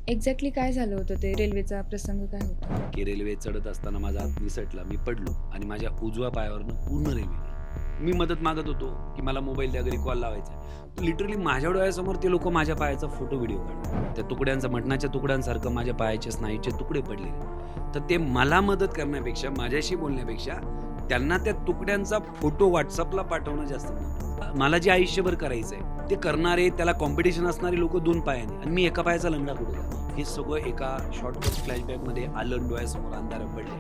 Exactly काय झालं होतं ते रेल्वेचा प्रसंग काय होता? की रेल्वे चढत असताना माझा हात निसटला. मी पडलो आणि माझ्या उजव्या पायावरनं पूर्ण रेल्वे गेली. मी मदत मागत होतो, की मला मोबाईल द्या, घरी कॉल लावायचा आहे. लिटरली माझ्या डोळ्यासमोर ते लोकं माझ्या पायाचा फोटो व्हिडिओ काढतात. त्या तुकड्यांचा मटणाच्या तुकड्यांसारखं माझ्या पायाचे स्नायूचे तुकडे पडलेले. तर ते मला मदत करण्यापेक्षा, माझ्याशी बोलण्यापेक्षा त्यांना त्या तुकड्यांचा फोटो WhatsAppला पाठवणं जास्त महत्त्वाचं. मला जे आयुष्यभर करायचंय, ते करणारे, त्याला कॉम्पिटिशन असणारे लोकं 2 पायाने आणि मी एका पायाचा लंगडा कुठे झालो. हे सगळं एका शॉर्टकट फ्लॅशबॅकमध्ये आलं, डोळ्यासमोर अंधारं पडले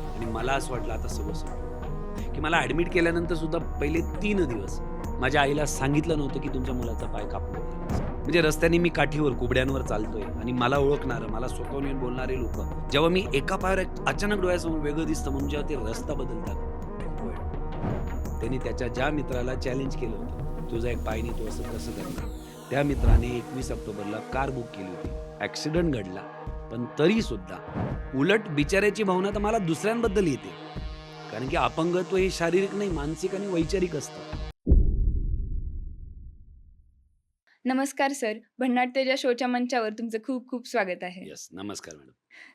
आणि मला असं वाटलं आता सगळं संपलं, की मला ॲडमिट केल्यानंतर सुद्धा पहिले 3 दिवस माझ्या आईला सांगितलं नव्हतं, की तुमच्या मुलाचा पाय कापला गेला. म्हणजे रस्त्याने मी काठीवर, कुबड्यांवर चालतोय आणि मला ओळखणारं, मला स्वतःहून येऊन बोलणारे लोकं, जेव्हा मी एका पायावर अचानक डोळ्यासमोर वेगळं दिसतं म्हणून जेव्हा ते रस्ता बदलतात, खूप वाईट वाटतं. त्यांनी त्याच्या ज्या मित्राला चॅलेंज केलं होतं, तुझा एक पाय नाही, तू असं कसं करणार? त्या मित्राने 21 ऑक्टोबरला कार बुक केली होती. ॲक्सिडेंट घडला. पण तरीसुद्धा उलट बिचाऱ्याची भावना तर मला दुसऱ्यांबद्दल येते. कारण की अपंगत्व हे शारीरिक नाही, मानसिक आणि वैचारिक असतं. नमस्कार सर. भन्नाट तेजा शोच्या मंचावर तुमचं खूप खूप स्वागत आहे. येस, नमस्कार मॅडम.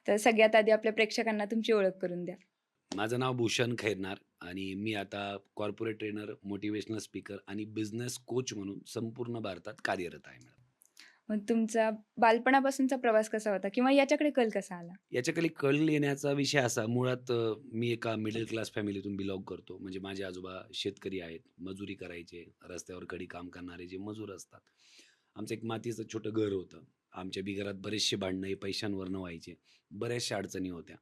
तर सगळ्यात आधी आपल्या प्रेक्षकांना तुमची ओळख करून द्या. माझं नाव भूषण खैरनार आणि मी आता कॉर्पोरेट ट्रेनर, मोटिव्हेशनल स्पीकर आणि बिझनेस कोच म्हणून संपूर्ण भारतात कार्यरत आहे मॅडम. मग तुमचा बालपणापासूनचा प्रवास कसा होता किंवा याच्याकडे कल कसा आला? याच्याखाली कल येण्याचा विषय असा मुळात मी एका मिडल क्लास फॅमिलीतून बिलॉन्ग करतो. म्हणजे माझे आजोबा शेतकरी आहेत, मजुरी करायचे, रस्त्यावर कडी काम करणारे जे मजूर असतात. आमचं एक मातीचं छोटं घर होतं. आमच्या बी घरात बरेचसे भांडणं हे पैशांवरनं व्हायचे. बऱ्याचशा अडचणी होत्या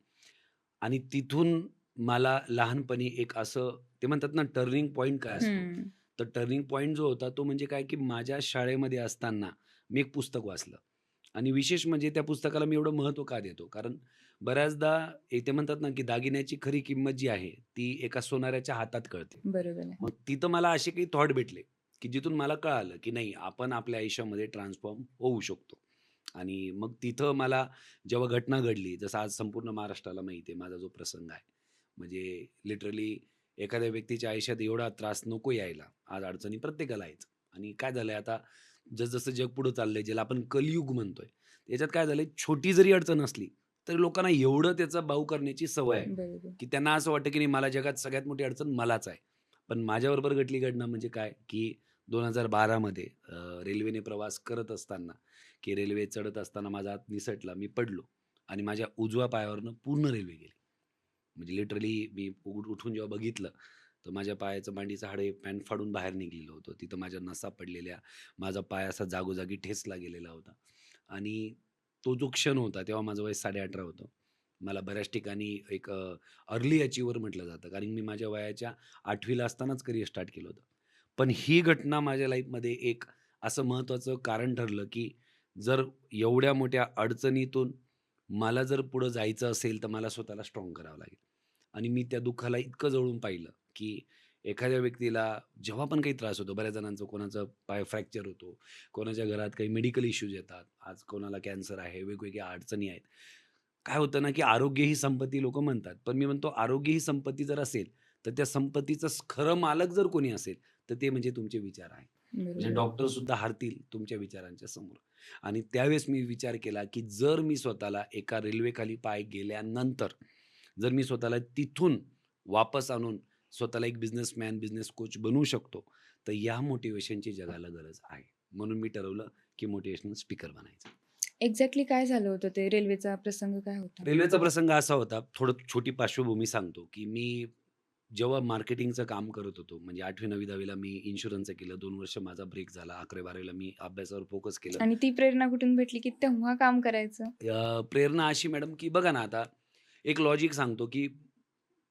आणि तिथून मला लहानपणी एक असं ते म्हणतात ना टर्निंग पॉइंट काय असतो? हं. तर टर्निंग पॉइंट जो होता तो म्हणजे काय, की माझ्या शाळेमध्ये असताना मी एक पुस्तक वाचलं आणि विशेष म्हणजे त्या पुस्तकाला मी एवढं महत्त्व का देतो? कारण बऱ्याचदा ते म्हणतात ना, की दागिन्याची खरी किंमत जी आहे, ती एका सोनाऱ्याच्या हातात कळते. बरोबर आहे. मग तिथं मला असे काही थॉट भेटले, की जिथून मला कळालं, की नाही आपण आपल्या आयुष्यामध्ये ट्रान्सफॉर्म होऊ शकतो. आणि मग तिथं मला जेव्हा घटना घडली, जसं आज संपूर्ण महाराष्ट्राला माहिती आहे माझा जो प्रसंग आहे. म्हणजे लिटरली एखाद्या व्यक्तीच्या आयुष्यात एवढा त्रास नको यायला. आज अडचणी प्रत्येकाला आहेत. आणि काय झालंय आता जसं जग पुढं चाललंय, ज्याला आपण कलियुग म्हणतोय. त्याच्यात काय झालंय, छोटी जरी अडचण असली, तरी लोकांना एवढं त्याचा बाऊ करण्याची सवय आहे, बरोबर. की त्यांना असं वाटतं, की नाही मला जगात सगळ्यात मोठी अडचण मलाच आहे. पण माझ्याबरोबर घडली घटना म्हणजे काय, की 2012 मध्ये रेल्वेने प्रवास करत असताना, की रेल्वे चढत असताना माझा हात निसटला. मी पडलो आणि माझ्या उजव्या पायावरनं पूर्ण रेल्वे गेली. म्हणजे लिटरली मी उठून जेव्हा बघितलं, तर माझ्या पायाचं मांडीचं हाड हे पॅन्ट फाडून बाहेर निघालेलं होतं. तिथं माझ्या नसा पडलेल्या, माझा पाय असा जागोजागी ठेचला गेलेला होता आणि तो जो क्षण होता, तेव्हा माझं वय 18.5 होतं. मला बऱ्याच ठिकाणी एक अर्ली अचीव्हर म्हटलं जातं. कारण मी माझ्या वयाच्या 8वी असतानाच करियर स्टार्ट केलं होतं. पण ही घटना माझ्या लाईफमध्ये एक असं महत्त्वाचं कारण ठरलं, की जर एवढ्या मोठ्या अडचणीतून मला जर पुढं जायचं असेल, तर मला स्वतःला स्ट्राँग करावं लागेल. आणि मी त्या दुःखाला इतकं जवळून पाहिलं, की एखाद्या व्यक्तीला जेव्हा पण काही त्रास होतो, बऱ्याच जणांचं कोणाचा पाय फ्रॅक्चर होतो, कोणाच्या घरात काही मेडिकल इश्यूज येतात. आज कोणाला कॅन्सर आहे, वेगवेगळ्या अडचणी आहेत. काय होतं ना, की आरोग्य ही संपत्ती लोकं म्हणतात. पण मी म्हणतो आरोग्य ही संपत्ती जर असेल, तर त्या संपत्तीचं खरं मालक जर कोणी असेल, तर ते म्हणजे तुमचे विचार आहे. म्हणजे बरोबर. डॉक्टरसुद्धा हारतील तुमच्या विचारांच्या समोर. आणि त्यावेळेस मी विचार केला, की जर मी स्वतःला एका रेल्वेखाली पाय गेल्यानंतर, जर मी स्वतःला तिथून वापस आणून स्वतःला एक बिझनेसमॅन, बिझनेस कोच बनवू शकतो, तर या मोटिव्हेशनची जगाला गरज आहे. म्हणून मी ठरवलं, की मोटिव्हेशनल स्पीकर बनायचं. एक्झॅक्टली काय झालं होतं ते रेल्वेचा प्रसंग काय होता? रेल्वेचा प्रसंग असा होता, थोडं छोटी पार्श्वभूमी सांगतो, की मी जेव्हा मार्केटिंगचं काम करत होतो, म्हणजे 8वी 9वी 10वी मी इन्शुरन्सचं केलं. 2 वर्ष माझा ब्रेक झाला. 11वी 12वी मी अभ्यासावर फोकस केलं. आणि ती प्रेरणा कुठून भेटली की तेव्हा काम करायचं? प्रेरणा अशी मॅडम, की बघा ना आता एक लॉजिक सांगतो, की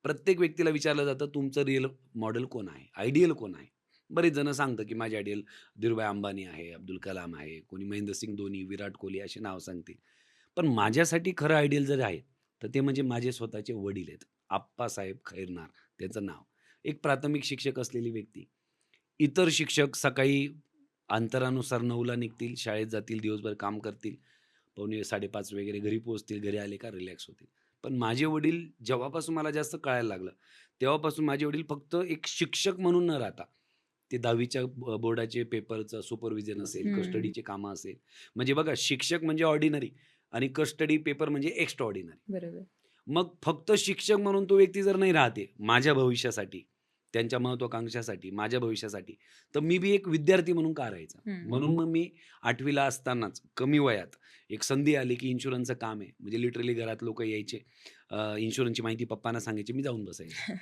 प्रत्येक व्यक्तीला विचारलं जातं, तुमचं रिअल मॉडेल कोण आहे? आयडियल कोण आहे? बरेच जण सांगतात, की माझे आयडियल धीरूभाई अंबानी आहे, अब्दुल कलाम आहे, कोणी महेंद्रसिंग धोनी, विराट कोहली अशी नावं सांगतील. पण माझ्यासाठी खरं आयडियल जर आहे, तर ते म्हणजे माझे स्वतःचे वडील आहेत. आप्पासाहेब खैरनार त्यांचं नाव. एक प्राथमिक शिक्षक असलेली व्यक्ती. इतर शिक्षक सकाळी अंतरानुसार 9:00ला निघतील, शाळेत जातील, दिवसभर काम करतील. पावणे 5:30 वगैरे घरी पोहोचतील. घरी आले का रिलॅक्स होतील. पण माझे वडील जेव्हापासून मला जास्त कळायला लागलं, तेव्हापासून माझे वडील फक्त एक शिक्षक म्हणून न राहता, ते 10वीच्या बोर्डाचे पेपरचं सुपरव्हिजन असेल, हं. कस्टडीची कामं असेल. म्हणजे बघा शिक्षक म्हणजे ऑर्डिनरी आणि कस्टडी पेपर म्हणजे एक्स्ट्रा ऑर्डिनरी. बरोबर. मग फक्त शिक्षक म्हणून तो व्यक्ती जर नाही राहते माझ्या भविष्यासाठी, त्यांच्या महत्त्वाकांक्षासाठी, माझ्या भविष्यासाठी, तर मी बी एक विद्यार्थी म्हणून का राहायचा? हं. म्हणून मग मी 8वी असतानाच कमी वयात एक संधी आली, की इन्शुरन्सचं काम आहे. म्हणजे लिटरली घरात लोकं यायचे. इन्शुरन्सची माहिती पप्पांना सांगायची, मी जाऊन बसायचो.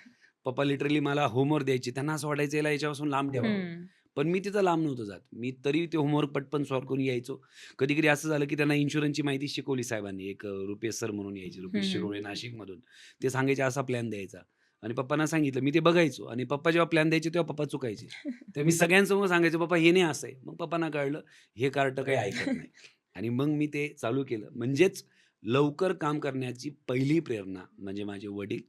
पप्पा लिटरली मला होमवर्क द्यायचे. त्यांना असं वाटायचं याला याच्यापासून लांब ठेवावं. हं. पण मी तिथं लांब नव्हतो जात. मी तरी ते होमवर्क पटकन सॉल्व्ह करून यायचो. कधी-कधी असं झालं, की त्यांना इन्शुरन्सची माहिती शिकवली साहेबांनी. एक रुपेश सर म्हणून यायचे. रुपेश हं, हं. शिरोळे नाशिकमधून. ते सांगायचे असा प्लॅन द्यायचा आणि पप्पांना सांगितलं. मी ते बघायचो आणि पप्पा जेव्हा प्लॅन द्यायचे तेव्हा पप्पा चुकायचे. तर मी सगळ्यांसमोर सांगायचो, "पप्पा हे नाही असं आहे." मग पप्पांना कळलं, हे कार्ट काही ऐकत नाही आणि मग मी ते चालू केलं. म्हणजेच लवकर काम करण्याची पहिली प्रेरणा म्हणजे माझे वडील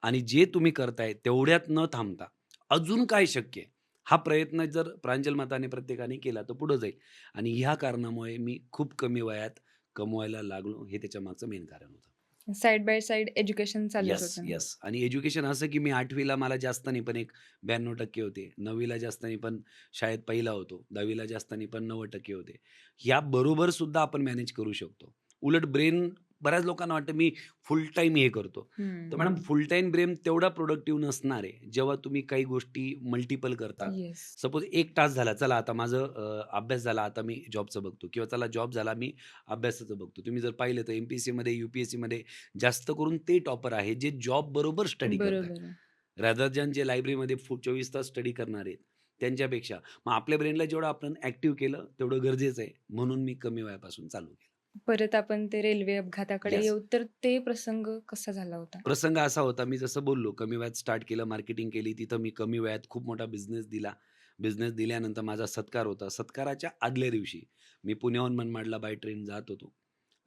आणि जे तुम्ही करताय तेवढ्यात न थांबता अजून काय शक्य आहे? हा प्रयत्न जर प्रांजल मताने प्रत्येकाने केला तर पुढे जाईल आणि ह्या कारणामुळे मी खूप कमी वयात कमवायला लागलो. हे त्याच्या मागचं मेन कारण होतं. साइड बाय साइड एज्युकेशन चालूच येस, होतं ना. येस. आणि एज्युकेशन असं की मी 8वी मला जास्त नाही पण एक 92% होते. 9वी जास्त नाही पण शाळेत पहिला होतो. 10वी जास्त नाही पण 90% होते. याबरोबर सुद्धा आपण मॅनेज करू शकतो. उलट ब्रेन बऱ्याच लोकांना वाटतं मी फुल टाईम हे करतो. तर हं. मॅडम फुल टाईम ब्रेन तेवढा प्रोडक्टिव्ह नसणार आहे, जेव्हा तुम्ही काही गोष्टी मल्टिपल करता. येस. सपोज 1 तास झाला, चला आता माझं अभ्यास झाला, आता मी जॉबचं बघतो किंवा चला जॉब झाला, मी अभ्यासाचं बघतो. तुम्ही जर पाहिलं तर एम-पी-एस-सीमध्ये, यू-पी-एस-सीमध्ये जास्त करून ते टॉपर आहेत, जे जॉब बरोबर स्टडी करतायत. बरोबर आहे. रादर दॅन जे लायब्ररीमध्ये 24 तास स्टडी करणार आहेत, त्यांच्यापेक्षा. मग आपल्या ब्रेनला जेवढं आपण ॲक्टिव्ह केलं, तेवढं गरजेचं आहे. म्हणून मी कमी वयापासून चालू केलं. परत आपण ते रेल्वे अपघाताकडे येस. येऊ, तर ते प्रसंग कसा झाला होता? प्रसंग असा होता, मी जसं बोललो, कमी वयात स्टार्ट केलं, मार्केटिंग केली. तिथं मी कमी वयात खूप मोठा बिझनेस दिला. बिझनेस दिल्यानंतर माझा सत्कार होता. सत्काराच्या आदल्या दिवशी मी पुण्याहून मनमाडला बाय ट्रेन जात होतो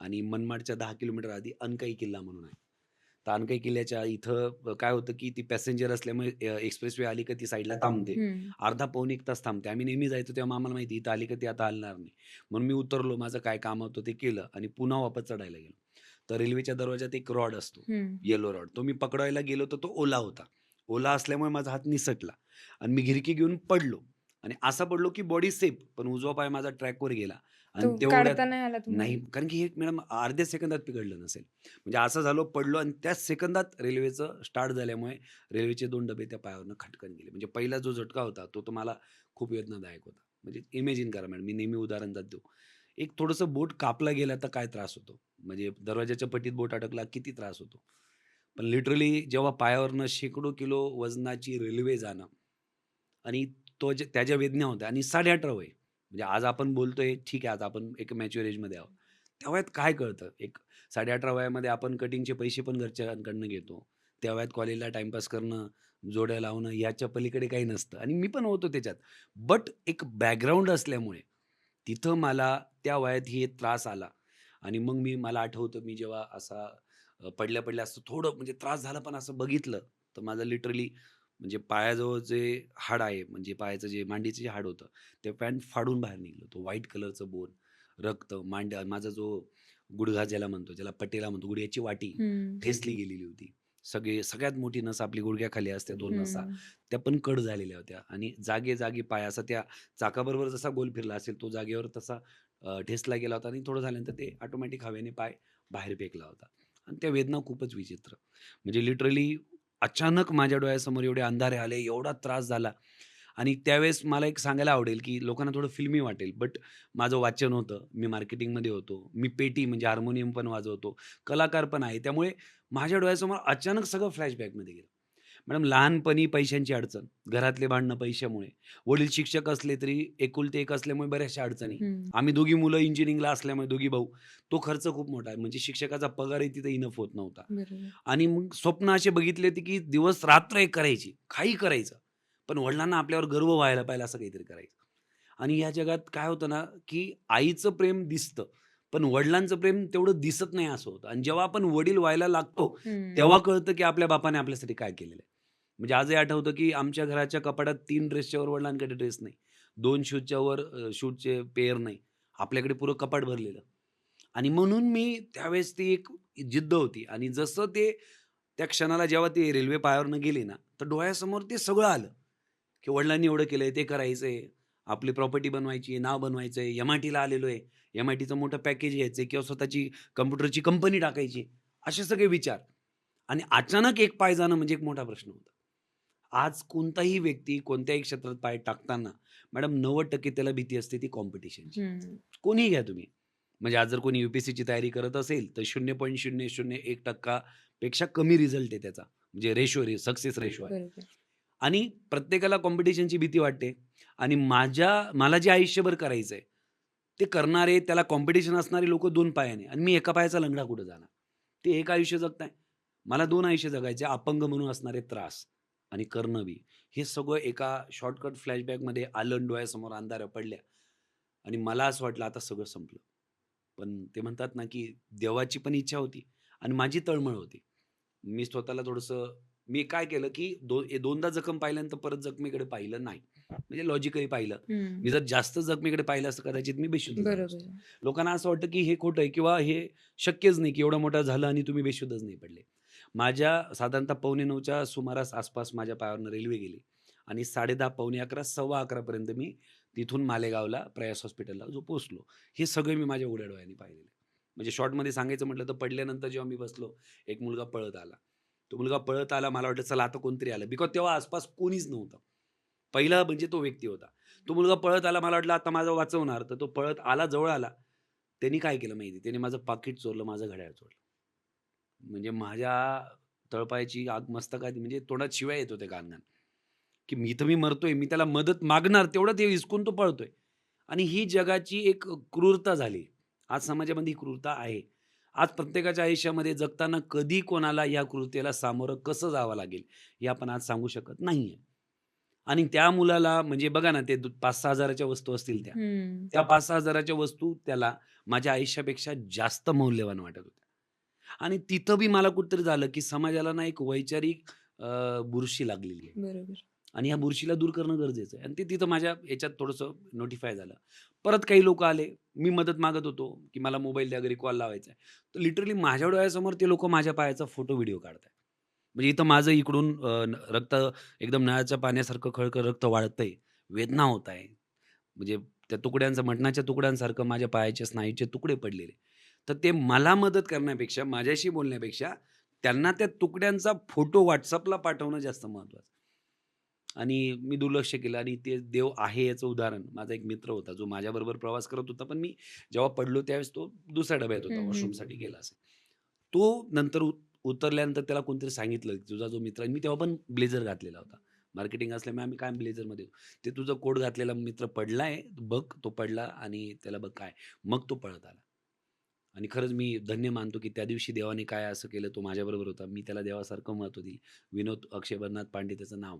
आणि मनमाडच्या 10 किलोमीटर आधी अनकाई किल्ला म्हणून आहे. तर अनकाई किल्ल्याच्या इथं काय होतं, की ती पॅसेंजर असल्यामुळे एक्सप्रेस वे आली का ती साईडला थांबते. हं. अर्धा पाऊण 1 तास थांबते. आम्ही नेहमी जायचो तेव्हा आम्हाला माहिती इथं आली का ती आता हलणार नाही. म्हणून मी उतरलो, माझं काय काम होतं ते केलं आणि पुन्हा वापस चढायला गेलो. तर रेल्वेच्या दरवाजात एक रॉड असतो. हं. Yellow rod. तो मी पकडायला गेलो तर तो ओला होता. ओला असल्यामुळे माझा हात निसटला आणि मी घिरकी घेऊन पडलो आणि असा पडलो की बॉडी सेफ, पण उजवा पाय माझा ट्रॅकवर गेला आणि तो तेवढ्यात काढता नाही आला तुम्हाला? नाही, कारण की हे मॅडम अर्ध्या सेकंदात पिघडलं नसेल. म्हणजे असं झालं, पडलो आणि त्याच सेकंदात रेल्वेचं स्टार्ट झाल्यामुळे रेल्वेचे 2 डबे त्या पायावरनं खटकन गेले. म्हणजे पहिला जो झटका होता तो तर मला खूप वेदनादायक होता. म्हणजे इमॅजिन करा मॅडम, मी नेहमी उदाहरण देतो. एक थोडंसं बोट कापला गेला तर काय त्रास होतो? म्हणजे दरवाजाच्या पट्टीत बोट अडकला किती त्रास होतो? पण लिटरली जेव्हा पायावरनं शेकडो किलो वजनाची रेल्वे जाणं आणि त्या ज्या वेदना होत्या आणि 18.5 वय. म्हणजे आज आपण बोलतोय ठीक आहे, आज आपण एक मॅच्युअर एजमध्ये आहोत. त्या वयात काय कळतं? एक 18.5 वयामध्ये आपण कटिंगचे पैसे पण घरच्यांकडनं घेतो. त्या वयात कॉलेजला टाईमपास करणं, जोड्या लावणं याच्या पलीकडे काही नसतं आणि मी पण होतो त्याच्यात. बट एक बॅकग्राऊंड असल्यामुळे तिथं मला त्या वयात हे त्रास आला आणि मग मला आठवतं, मी जेव्हा असा पडल्या-पडल्या असं थोडं म्हणजे त्रास झाला, पण असं बघितलं, तर माझं लिटरली म्हणजे पायाजवळ जे हाड आहे, म्हणजे पायाचं जे मांडीचं जे हाड होतं, ते पॅन्ट फाडून बाहेर निघालं. तो व्हाईट कलरचं बोन, रक्त, माझा जो गुडघा ज्याला म्हणतो, ज्याला पटेला म्हणतो, गुडघ्याची वाटी हं. ठेचली गेलेली होती. सगळ्यात मोठी नस आपली गुडघ्याखाली असते 2 नसा, हं. त्या पण कट झालेल्या होत्या आणि जागी-जागी पाय असा त्या चाकाबरोबर जसा गोल फिरला असेल, तो जागेवर तसा ठेचला गेला होता आणि थोडं झाल्यानंतर ते ऑटोमॅटिक हवेने पाय बाहेर फेकला होता आणि त्या वेदना खूपच विचित्र. म्हणजे लिटरली अचानक माझ्या डोळ्यासमोर एवढे अंधारे आले, एवढा त्रास झाला आणि त्यावेळेस मला एक सांगायला आवडेल, की लोकांना थोडं फिल्मी वाटेल, बट माझं वाचन होतं, मी मार्केटिंगमध्ये होतो, मी पेटी म्हणजे हार्मोनियम पण वाजवतो, कलाकार पण आहे. त्यामुळे माझ्या डोळ्यासमोर अचानक सगळं फ्लॅशबॅकमध्ये गेलं. मॅडम लहानपणी पैशांची अडचण, घरातले भांडणं पैशामुळे, वडील शिक्षक असले तरी एकुलते एक असल्यामुळे बऱ्याचशा अडचणी. हं. आम्ही दोघी मुलं इंजिनिअरिंगला असल्यामुळे दोघी भाऊ, तो खर्च खूप मोठा आहे. म्हणजे शिक्षकाचा पगारही तिथे इनफ होत नव्हता. बरोबर. आणि मग स्वप्न असे बघितले होते, की दिवस-रात्र एक करायची, काही करायचं. पण वडिलांना आपल्यावर गर्व व्हायला पाहिजे असं काहीतरी करायचं. आणि या जगात काय होतं ना, की आईचं प्रेम दिसतं, पण वडिलांचं प्रेम तेवढं दिसत नाही असं होतं. आणि जेव्हा आपण वडील व्हायला लागतो, हं. तेव्हा कळतं, की आपल्या बापाने आपल्यासाठी काय केलेलं आहे. म्हणजे आजही आठवतं, की आमच्या घराच्या कपाटात 3 ड्रेसच्या वर वडिलांकडे ड्रेस नाही. 2 शूजच्या वर शूजचे पेअर नाही. आपल्याकडे पुरं कपाट भरलेलं. आणि म्हणून मी त्यावेळेस ती एक जिद्द होती आणि जसं ते त्या क्षणाला जेव्हा ती रेल्वे पायावरनं गेली ना, तर डोळ्यासमोर ते सगळं आलं, की वडिलांनी एवढं केलंय, ते करायचंय, आपली प्रॉपर्टी बनवायची आहे, नाव बनवायचंय, एम-आय-टीला आलेलो आहे, एम-आय-टीचं मोठं पॅकेज घ्यायचंय किंवा स्वतःची कॉम्प्युटरची कंपनी टाकायची. असे सगळे विचार आणि अचानक एक पाय जाणं म्हणजे एक मोठा प्रश्न होता. आज कोणताही व्यक्ती कोणत्याही क्षेत्रात पाय टाकताना मॅडम 90% त्याला भीती असते ती कॉम्पिटिशनची. हं. कोणीही घ्या तुम्ही. म्हणजे आज जर कोणी यू-पी-एस-सीची तयारी करत असेल, तर 0.001% पेक्षा कमी रिझल्ट आहे त्याचा. म्हणजे सक्सेस रेशो आहे. बरोबर. आणि प्रत्येकाला कॉम्पिटिशनची भीती वाटते आणि मला जे आयुष्यभर करायचंय, ते करणारे त्याला कॉम्पिटिशन असणारे लोकं 2 पायाने आणि मी एका पायाचा लंगडा कुठे जाणार? ते एक आयुष्य जगताय. मला 2 आयुष्य जगायचे. अपंग म्हणून असणारे त्रास आणि करणं बी. हे सगळं एका शॉर्टकट फ्लॅशबॅकमध्ये आलं आणि डोळ्यासमोर अंधाऱ्या पडल्या आणि मला असं वाटलं आता सगळं संपलं. पण ते म्हणतात ना, की देवाची पण इच्छा होती आणि माझी तळमळ होती. मी स्वतःला थोडंसं मी काय केलं, की दोनदा जखम पाहिल्यानंतर परत जखमेकडे पाहिलं नाही. म्हणजे लॉजिकली पाहिलं. हं. मी जर जास्त जखमीकडे पाहिलं असतं कदाचित मी बेशुद्ध झालो बरोबर असतो. आहे. लोकांना असं वाटतं, की हे खोटं आहे किंवा हे शक्यच नाही, की एवढं मोठं झालं आणि तुम्ही बेशुद्धच नाही पडले. माझ्या साधारणतः 9:45च्या सुमारास आसपास माझ्या पायावरनं रेल्वे गेली आणि 10:30, 11:45, 11:15 पर्यंत मी तिथून मालेगावला प्रयास हॉस्पिटलला पोहोचलो. हे सगळं मी माझ्या उघड्या डोळ्यांनी पाहिलेलं आहे. म्हणजे शॉर्टमध्ये सांगायचं म्हटलं तर पडल्यानंतर जेव्हा मी बसलो, एक मुलगा पळत आला. तो मुलगा पळत आला. मला वाटलं चला आता कोणतरी आलं. बिकॉज तेव्हा आसपास कोणीच नव्हतं. पहिला म्हणजे तो व्यक्ती होता. तो मुलगा पळत आला. मला वाटलं आता माझं वाचवणार. तर तो पळत आला, जवळ आला. त्यांनी काय केलं माहिती त्याने माझं पाकीट चोरलं, माझं घड्याळ चोरलं. म्हणजे माझ्या तळपायाची आग मस्तकात म्हणजे तोंडात शिव्या येत होत्या घाण-घाण, की मी मरतोय. मी त्याला मदत मागणार तेवढं ते विसकून तो पळतोय. आणि ही जगाची एक क्रूरता झाली. आज समाजामध्ये ही क्रूरता आहे. आज प्रत्येकाच्या आयुष्यामध्ये जगताना कधी कोणाला या क्रूरतेला सामोरं कसं जावं लागेल, हे आपण आज सांगू शकत नाहीये. आणि त्या मुलाला म्हणजे बघा ना, ते 5,000-6,000 च्या वस्तू असतील त्या. हं. त्या 5,000-6,000 च्या वस्तू त्याला माझ्या आयुष्यापेक्षा जास्त मौल्यवान वाटत होत्या. आणि तिथं बी मला कुठेतरी झालं, की समाजाला ना एक वैचारिक बुरशी लागलेली आहे. बरोबर. आणि ह्या बुरशीला दूर करणं गरजेचं आहे. आणि ते तिथं माझ्या याच्यात थोडंसं नोटिफाय झालं. परत काही लोकं आले. मी मदत मागत होतो, की मला मोबाईल द्या, घरी कॉल लावायचा आहे. तर लिटरली माझ्या डोळ्यासमोर ते लोकं माझ्या पायाचा फोटो, व्हिडिओ काढतायत. म्हणजे इथं माझं इकडून रक्त एकदम नळाच्या पाण्यासारखं खळखळ रक्त वाळतंय. वेदना होत आहे. म्हणजे त्या तुकड्यांचं मटणाच्या तुकड्यांसारखं माझ्या पायाचे स्नायूचे तुकडे पडलेले. तर ते मला मदत करण्यापेक्षा, माझ्याशी बोलण्यापेक्षा त्यांना त्या तुकड्यांचा फोटो WhatsAppला पाठवणं जास्त महत्त्वाचं. आणि मी दुर्लक्ष केलं आणि ते देव आहे याचं उदाहरण माझा एक मित्र होता, जो माझ्याबरोबर प्रवास करत होता. पण मी जेव्हा पडलो त्यावेळेस तो दुसऱ्या डब्यात होता, हं, हं. वॉशरूमसाठी गेला असेल. तो नंतर उतरल्यानंतर त्याला कोणतरी सांगितलं, की "तुझा जो मित्र आहे" मी तेव्हा पण ब्लेझर घातलेला होता. मार्केटिंग असल्यामुळे आम्ही कायम ब्लेझरमध्ये "ते तुझा कोट घातलेला मित्र पडलाय, बघ." तो पडला आणि त्याला बघ काय. मग तो पळत आला. आणि खरंच मी धन्य मानतो, की त्या दिवशी देवाने काय असं केलं, तो माझ्याबरोबर होता. मी त्याला देवासारखं महत्त्व दिलं. विनोद अक्षयभरनाथ पांडे त्याचं नाव.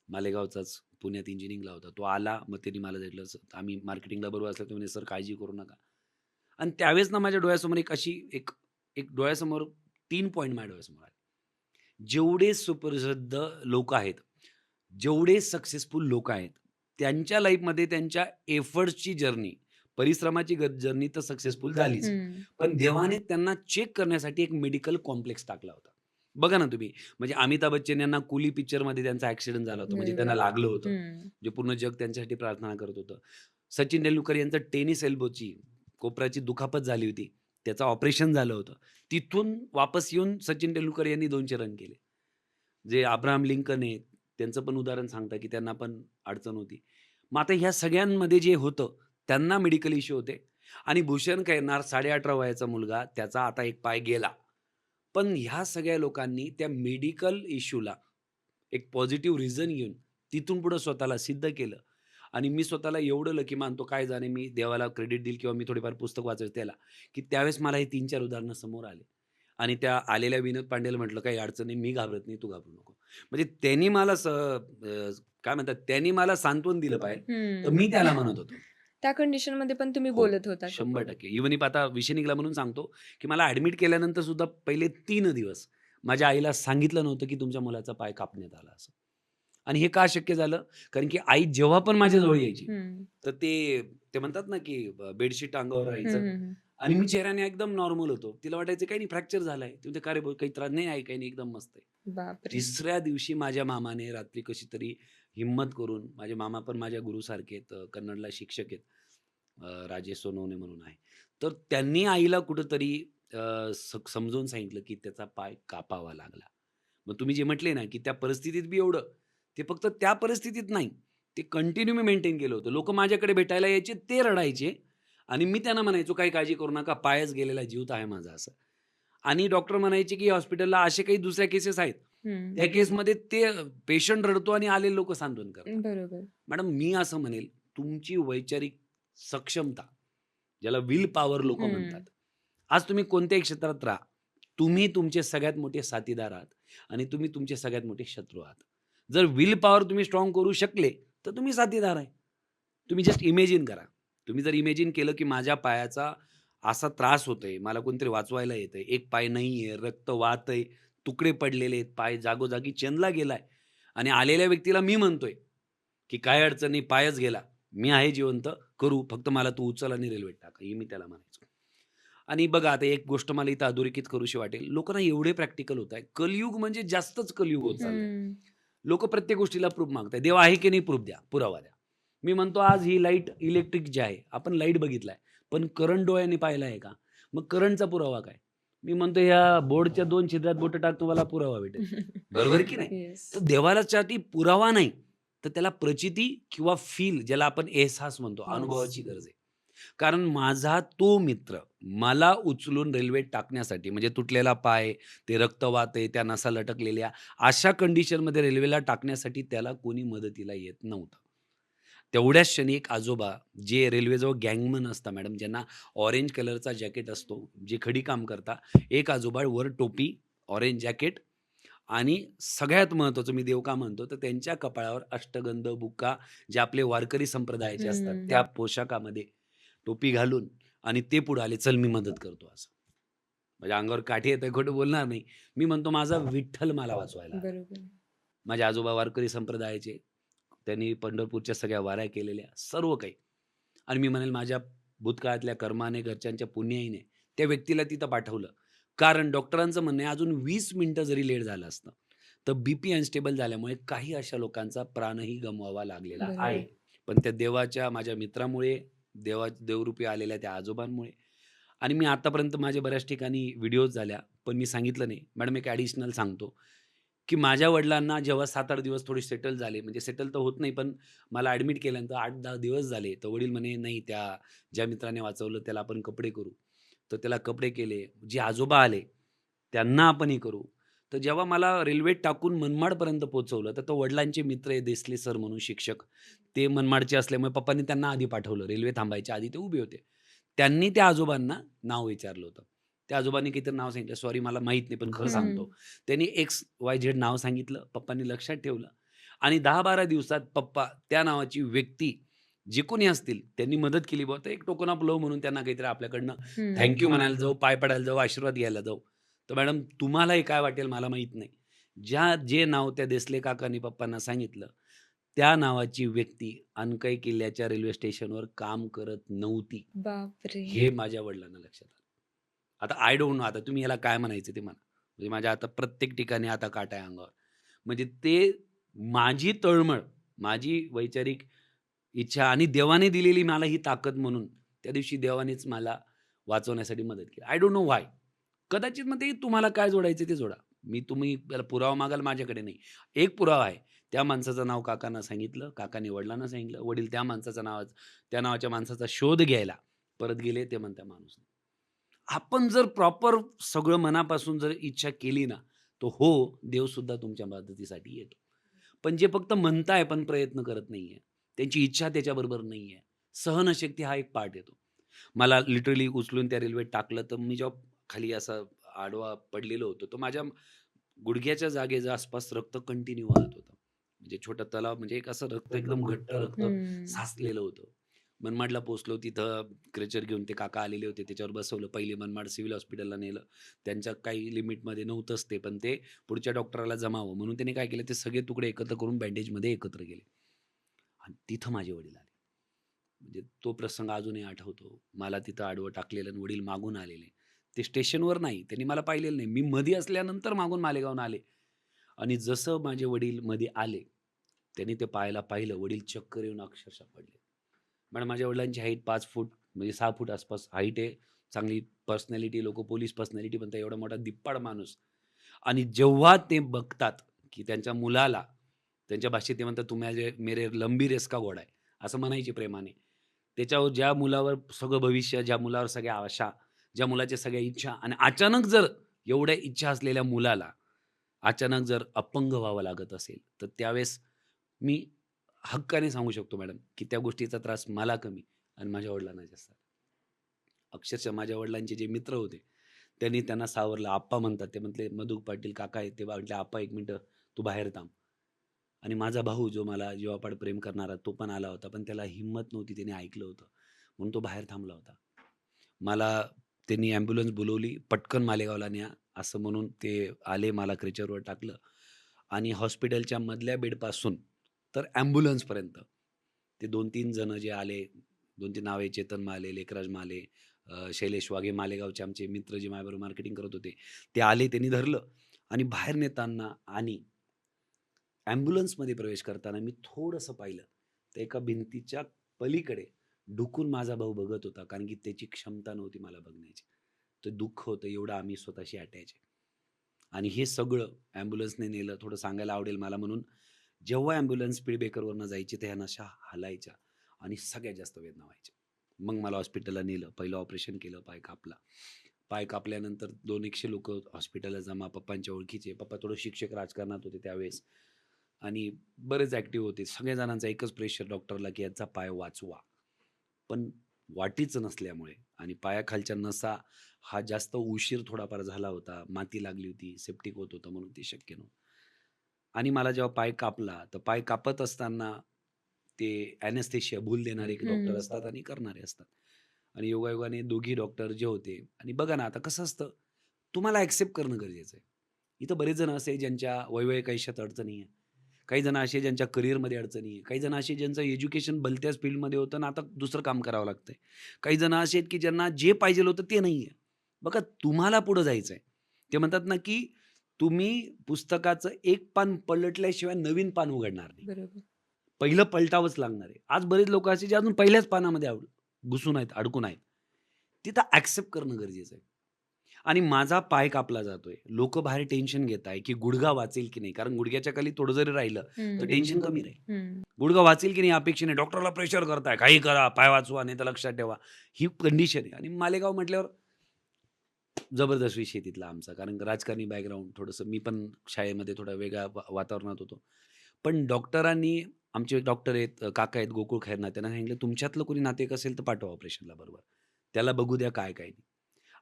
मालेगावचाच, पुण्यात इंजिनिअरिंगला होता. तो आला, मग त्यांनी मला सांगितलं, आम्ही मार्केटिंगला बरोबर असलं, तो म्हणे, "सर काळजी करू नका." आणि त्यावेळेस ना माझ्या डोळ्यासमोर एक अशी एक एक डोळ्यासमोर 3 पॉइंट माझ्या डोळ्यासमोर आले. जेवढे सुप्रसिद्ध लोकं आहेत, जेवढे सक्सेसफुल लोकं आहेत, त्यांच्या लाईफमध्ये त्यांच्या एफर्ट्सची जर्नी, परिश्रमाची जर्नी तर सक्सेसफुल झालीच. हं. पण देवाने त्यांना चेक करण्यासाठी एक मेडिकल कॉम्प्लेक्स टाकला होता. बघा ना तुम्ही, म्हणजे अमिताभ बच्चन यांना कुली पिक्चरमध्ये त्यांचा ॲक्सिडेंट झाला होता. म्हणजे त्यांना बरोबर. लागलं होतं. हं. जे पूर्ण जग त्यांच्यासाठी प्रार्थना करत होतं. सचिन तेंडुलकर यांचं टेनिस एल्बोची कोपराची दुखापत झाली होती. त्याचं ऑपरेशन झालं होतं. तिथून वापस येऊन सचिन तेंडुलकर यांनी 200 रन केले. जे अब्राहम लिंकन आहेत, त्यांचं पण उदाहरण सांगता, की त्यांना पण अडचण होती. मग आता ह्या सगळ्यांमध्ये जे होतं, त्यांना मेडिकल इश्यू होते आणि भूषण खैरनार 18.5 वयाचा मुलगा, त्याचा आता एक पाय गेला. पण ह्या सगळ्या लोकांनी त्या मेडिकल इश्यूला एक पॉझिटिव्ह रिझन घेऊन तिथून पुढे स्वतःला सिद्ध केलं आणि मी स्वतःला एवढं लकी मानतो, काय जाणे मी देवाला क्रेडिट देईल किंवा मी थोडीफार पुस्तक वाचायचं त्याला, की त्यावेळेस मला हे 3-4 उदाहरणं समोर आले आणि त्या आलेल्या विनोद पांडेला म्हटलं, "काही अडचण नाही, मी घाबरत नाही, तू घाबरू नको." म्हणजे त्यांनी मला काय म्हणतात, त्यांनी मला सांत्वन दिलं पाहिजे, तर हं. मी त्याला म्हणत होतो. त्या कंडिशनमध्ये पण तुम्ही हो, बोलत होता. 100% इव्हन इफ आता विषय निघाला म्हणून सांगतो, की मला ॲडमिट केल्यानंतर सुद्धा पहिले 3 दिवस माझ्या आईला सांगितलं नव्हतं, की तुमच्या मुलाचा पाय कापण्यात आला असं. आणि हे का शक्य झालं? कारण की आई जेव्हा पण माझ्या जवळ यायची, हं. तर ते ते म्हणतात ना, की बेडशीट अंगावर हं, राहायचं हं, हं. आणि मी चेहऱ्याने एकदम नॉर्मल होतो. तिला वाटायचं काही नाही फ्रॅक्चर झालाय. ती म्हणते, "का रे भाऊ काही त्रास नाही आहे, काही नाही एकदम मस्त आहे." बापरे! तिसऱ्या दिवशी माझ्या मामाने रात्री कशीतरी हिम्मत करून माझे मामा पण माझ्या गुरुसारखे आहेत. कन्नडला शिक्षक आहेत. राजेश सोनवणे म्हणून आहे. तर त्यांनी आईला कुठेतरी समजावून सांगितलं, की त्याचा पाय कापावा लागला. मग तुम्ही जे म्हटले ना, की त्या परिस्थितीत बी एवढं, ते फक्त त्या परिस्थितीत नाही, ते कंटिन्यू मी मेंटेन केलं होतं. लोकं माझ्याकडे भेटायला यायचे, ते रडायचे आणि मी त्यांना म्हणायचो, "काही काळजी करू नका, पायच गेलेला जीव तर आहे माझा." असं. आणि डॉक्टर म्हणायचे, की हॉस्पिटलला असे काही दुसऱ्या केसेस आहेत. हं. त्या केसमध्ये ते पेशंट रडतो आणि आलेले लोकं सांत्वन करतात. बरोबर. मॅडम मी असं म्हणेल, तुमची वैचारिक सक्षमता, ज्याला विल पॉवर लोकं म्हणतात. हं. आज तुम्ही कोणत्याही क्षेत्रात राहा. तुम्ही तुमचे सगळ्यात मोठे साथीदार आहात आणि तुम्ही तुमचे सगळ्यात मोठे शत्रू आहात. जर विल पॉवर तुम्ही स्ट्राँग करू शकले, तर तुम्ही साथीदार आहे. तुम्ही जस्ट इमॅजिन करा. तुम्ही जर इमॅजिन केलं, की माझ्या पायाचा असा त्रास होतोय, मला कोणतरी वाचवायला येतंय, एक पाय नाहीये, रक्त वाहतंय, तुकडे पडलेले आहेत, पाय जागोजागी चेनला गेलाय आणि आलेल्या व्यक्तीला मी म्हणतोय, की "काही अडचण नाही, पायच गेला. मी आहे जिवंत, करू. फक्त मला तू उचल आणि रेल्वेत टाक." हे मी त्याला म्हणायचो. आणि बघा आता एक गोष्ट मला इथं अधोरेखित करूशी वाटेल. लोकं ना एवढे प्रॅक्टिकल होत आहे. कलियुग म्हणजे जास्तच कलियुग होत चाललंय. हं. लोकं प्रत्येक गोष्टीला प्रूफ मागतायत. देव आहे की नाही प्रूफ द्या, पुरावा द्या. मी म्हणतो आज ही लाईट इलेक्ट्रिक जी आहे, आपण लाईट बघितलाय, पण करंट डोळ्यांनी पाहिला आहे का? मग करंटचा पुरावा काय? मी म्हणतो या बोर्डच्या 2 छिद्रात बोटं टाक तुम्हाला पुरावा भेटेल. बरोबर की नाही? येस. तर देवालासाठी पुरावा नाही, तर त्याला प्रचिती किंवा फील ज्याला आपण एहसास म्हणतो, येस. अनुभवाची गरज आहे. कारण माझा तो मित्र मला उचलून रेल्वेत टाकण्यासाठी म्हणजे तुटलेला पाय, ते रक्त वाहतंय, त्या नसा लटकलेल्या, अशा कंडिशनमध्ये रेल्वेला टाकण्यासाठी त्याला कोणी मदतीला येत नव्हतं. तेवढ्याच क्षणी एक आजोबा जे रेल्वेजवळ गँगमन असतात मॅडम, ज्यांना ऑरेंज कलरचा जॅकेट असतो, जे खडी काम करता. एक आजोबा वर टोपी, ऑरेंज जॅकेट आणि सगळ्यात महत्त्वाचं मी देव का म्हणतो, तर त्यांच्या कपाळावर अष्टगंध, बुक्का जे आपले वारकरी संप्रदायाचे असतात, त्या हं. पोशाखामध्ये टोपी घालून आणि ते पुढे आले, "चल मी मदत करतो." असं. माझ्या अंगावर काठी येते, खोटं बोलणार नाही. मी म्हणतो माझा विठ्ठल मला वाचवायला आलाय. बरोबर. माझे आजोबा वारकरी संप्रदायाचे. त्यांनी पंढरपूरच्या सगळ्या वाऱ्या केलेल्या, सर्व काही. आणि मी म्हणेल माझ्या भूतकाळातल्या कर्माने, घरच्यांच्या पुण्याईने त्या व्यक्तीला तिथं पाठवलं. कारण डॉक्टरांचं म्हणणं आहे अजून 20 मिनिटं जरी लेट झालं असतं, तर बीपी अनस्टेबल झाल्यामुळे काही अशा लोकांचा प्राणही गमवावा लागलेला आहे. बरोबर. पण त्या देवाच्या माझ्या मित्रामुळे, देवरूपी आलेल्या त्या आजोबांमुळे आणि मी आतापर्यंत माझ्या बऱ्याच ठिकाणी व्हिडिओज झाल्या, पण मी सांगितलं नाही. मॅडम एक ॲडिशनल सांगतो, की माझ्या वडिलांना जेव्हा 7-8 दिवस थोडे सेटल झाले, म्हणजे सेटल तर होत नाही, पण मला ॲडमिट केल्यानंतर 8-10 दिवस झाले, तर वडील म्हणे, "नाही, त्या ज्या मित्राने वाचवलं त्याला आपण कपडे करू." तर त्याला कपडे केले. जे आजोबा आले, त्यांना आपण हे करू. तर जेव्हा मला रेल्वेत टाकून मनमाडपर्यंत पोहोचवलं, तर तो वडिलांचे मित्र आहे देसले सर म्हणून शिक्षक. ते मनमाडचे असल्यामुळे पप्पांनी त्यांना आधी पाठवलं. रेल्वे थांबायच्या आधी ते उभे होते. त्यांनी त्या आजोबांना नाव विचारलं होतं. त्या आजोबांनी काहीतरी नाव सांगितलं. सॉरी मला माहीत नाही, पण खरं हं. सांगतो. त्यांनी XYZ नाव सांगितलं. पप्पांनी लक्षात ठेवलं आणि 10-12 दिवसात पप्पा त्या नावाची व्यक्ती जे कोणी असतील त्यांनी मदत केली बुवा. तर एक टोकन ऑफ लव्ह म्हणून त्यांना काहीतरी आपल्याकडनं हं. थँक म्हणायला जाऊ, पाय पडायला जाऊ, आशीर्वाद घ्यायला जाऊ. तर मॅडम तुम्हालाही काय वाटेल मला माहीत नाही. जे नाव त्या देसले काकांनी पप्पांना सांगितलं, त्या नावाची व्यक्ती अनकई किल्ल्याच्या रेल्वे स्टेशनवर काम करत नव्हती. बापरे! हे माझ्या वडिलांना लक्षात आलं. आता आय डोंट नो आता तुम्ही याला काय म्हणायचं ते म्हणा. म्हणजे माझ्या आता प्रत्येक ठिकाणी आता काटा आहे अंगावर. म्हणजे ते माझी तळमळ, माझी वैचारिक इच्छा आणि देवाने दिलेली मला ही ताकद म्हणून त्या दिवशी देवानेच मला वाचवण्यासाठी मदत केली. I don't know why. कदाचित मग ते तुम्हाला काय जोडायचं ते जोडा. तुम्ही त्याला पुरावा मागाल माझ्याकडे नाही. एक पुरावा आहे. त्या माणसाचं नाव काकांना सांगितलं, काकांनी वडिलांना सांगितलं, वडील त्या नावाच्या माणसाचा शोध घ्यायला परत गेले. ते म्हणता माणूस नाही. आपण जर प्रॉपर सगळं मनापासून जर इच्छा केली ना, तर हो, देवसुद्धा तुमच्या मदतीसाठी येतो. पण जे फक्त म्हणताय पण प्रयत्न करत नाहीये. त्यांची इच्छा त्याच्याबरोबर नाहीये. सहनशक्ती हा एक पार्ट येतो. मला लिटरली उचलून त्या रेल्वेत टाकलं, तर मी जेव्हा खाली असा आडवा पडलेलो होतो, तर माझ्या गुडघ्याच्या जागेच्या आसपास रक्त कंटिन्यू वाहत होतं. म्हणजे छोटा तलाव म्हणजे एक असं रक्त एकदम घट्ट रक्त हं. साचलेलं होतं. मनमाडला पोहोचलो. तिथं क्रेचर घेऊन ते काका आलेले होते. त्याच्यावर बसवलं. पहिले मनमाड सिव्हिल हॉस्पिटलला नेलं. त्यांच्या काही लिमिटमध्ये नव्हतंच ते, पण ते पुढच्या डॉक्टरला जमावं म्हणून त्यांनी काय केलं, ते सगळे तुकडे एकत्र करून बँडेजमध्ये एकत्र केले आणि तिथं माझे वडील आले. म्हणजे तो प्रसंग अजूनही आठवतो. मला तिथं आडवं टाकलेलं आणि वडील मागून आलेले. ते स्टेशनवर नाही, त्यांनी मला पाहिलेलं नाही. मी मध्ये असल्यानंतर मागून मालेगावहून आले आणि जसं माझे वडील मध्ये आले, त्यांनी ते पायाला पाहिलं. वडील चक्कर येऊन अक्षरशः पडले. मॅडम माझ्या वडिलांची हाईट 5 फूट म्हणजे 6 फूट आसपास हाईट आहे. चांगली पर्सनॅलिटी, लोकं पोलीस पर्सनॅलिटी म्हणतात. एवढा मोठा धिप्पाड माणूस आणि जेव्हा ते बघतात, की त्यांच्या मुलाला त्यांच्या भाषेत ते म्हणतात, "तू माझे मेरे लंबी रेस का घोडा है." असं म्हणायचे प्रेमाने. त्याच्यावर ज्या मुलावर सगळं भविष्य, ज्या मुलावर सगळ्या आशा, ज्या मुलाच्या सगळ्या इच्छा आणि अचानक जर एवढ्या इच्छा असलेल्या मुलाला अचानक जर अपंग व्हावं लागत असेल, तर त्यावेळेस मी हक्काने सांगू शकतो मॅडम, की त्या गोष्टीचा त्रास मला कमी आणि माझ्या वडिलांना जास्त. अक्षरशः माझ्या वडिलांचे जे मित्र होते, त्यांनी त्यांना सावरलं. आप्पा म्हणतात. ते म्हटले, "मधू पाटील काका आहेत." ते म्हटले, "आप्पा 1 मिनिटं तू बाहेर थांब." आणि माझा भाऊ जो मला जीवापाड प्रेम करणारा तो पण आला होता. पण त्याला हिंमत नव्हती. त्याने ऐकलं होतं. म्हणून तो बाहेर थांबला होता. मला त्यांनी ॲम्ब्युलन्स बोलावली. "पटकन मालेगावला न्या." असं म्हणून ते आले. मला क्रेचरवर टाकलं आणि हॉस्पिटलच्या मधल्या बेडपासून तर ॲम्ब्युलन्सपर्यंत ते 2-3 जण जे आले, 2-3 नाव आहे चेतन माले, लेखराज माले, शैलेश वाघे मालेगावचे आमचे मित्र जे माझ्याबरोबर मार्केटिंग करत होते. ते आले, त्यांनी धरलं आणि बाहेर नेताना आणि ॲम्ब्युलन्समध्ये प्रवेश करताना मी थोडंसं पाहिलं, तर एका भिंतीच्या पलीकडे डुकून माझा भाऊ बघत होता. कारण की त्याची क्षमता नव्हती मला बघण्याची. ते दुःख होतं एवढं आम्ही स्वतःशी अटॅच आहे. आणि हे सगळं ॲम्ब्युलन्सने नेलं. थोडं सांगायला आवडेल मला म्हणून जेव्हा ॲम्ब्युलन्स स्पीड ब्रेकरवरनं जायची, तर ह्या नशा हलायच्या आणि सगळ्यात जास्त वेदना व्हायच्या. मग मला हॉस्पिटलला नेलं. पहिलं ऑपरेशन केलं, पाय कापला. पाय कापल्यानंतर 200-100 लोकं हॉस्पिटलला जमा, पप्पांच्या ओळखीचे. पप्पा थोडं शिक्षक राजकारणात होते त्यावेळेस आणि बरेच ॲक्टिव्ह होते. सगळ्या जणांचा एकच प्रेशर डॉक्टरला, की याचा पाय वाचवा. पण वाटीच नसल्यामुळे आणि पायाखालच्या नसा हा जास्त उशीर थोडाफार झाला होता. माती लागली होती, सेप्टिक होत होतं म्हणून ते शक्य नव्हतं. आणि मला जेव्हा पाय कापला, तर पाय कापत असताना ते ॲनेस्थेशिया भूल देणारे एक डॉक्टर हं. असतात आणि करणारे असतात. आणि योगायोगाने दोघी डॉक्टर जे होते आणि बघा ना, आता कसं असतं, तुम्हाला ॲक्सेप्ट करणं गरजेचं आहे. इथं बरेच जण असे ज्यांच्या वैवाहिक आयुष्यात अडचणी आहे. काही जण असे ज्यांच्या करिअरमध्ये अडचणी आहे. काही जण असे ज्यांचं एज्युकेशन भलत्याच फील्डमध्ये होतं आणि आता दुसरं काम करावं लागतंय. काही जण असे आहेत, की ज्यांना जे पाहिजेल होतं ते नाहीये. बघा तुम्हाला पुढं जायचंय. ते म्हणतात ना, की तुम्ही पुस्तकाचं एक पान पलटल्याशिवाय नवीन पान उघडणार नाही. बरोबर. पहिलं पलटावंच लागणार आहे. आज बरेच लोकं असे जे अजून पहिल्याच पानामध्ये घुसून आहेत, अडकून आहेत. तिथं ॲक्सेप्ट करणं गरजेचं आहे. आणि माझा पाय कापला जातोय. लोकं बाहेर टेन्शन घेत आहे, की गुडघा वाचेल की नाही? कारण गुडघ्याच्या खाली थोडं जरी राहिलं, तर हं. टेन्शन कमी राहील. हं. गुडघा वाचेल की नाही अपेक्षेने डॉक्टरला प्रेशर करताय. काही करा, पाय वाचवा, नाहीतर लक्षात ठेवा. ही कंडिशन आहे आणि मालेगाव म्हटल्यावर जबरदस्त विषय तिथला आमचा. कारण राजकारणी बॅकग्राऊंड थोडंसं मी पण शाळेमध्ये थोडा वेगळ्या वातावरणात होतो. पण डॉक्टरांनी आमचे एक डॉक्टर आहेत, काका आहेत गोकुळ खैरनार. त्यांना सांगितलं, "तुमच्यातलं कोणी नातेवाईक असेल तर पाठवा ऑपरेशनला बरोबर. त्याला बघू द्या काय, काय नाही."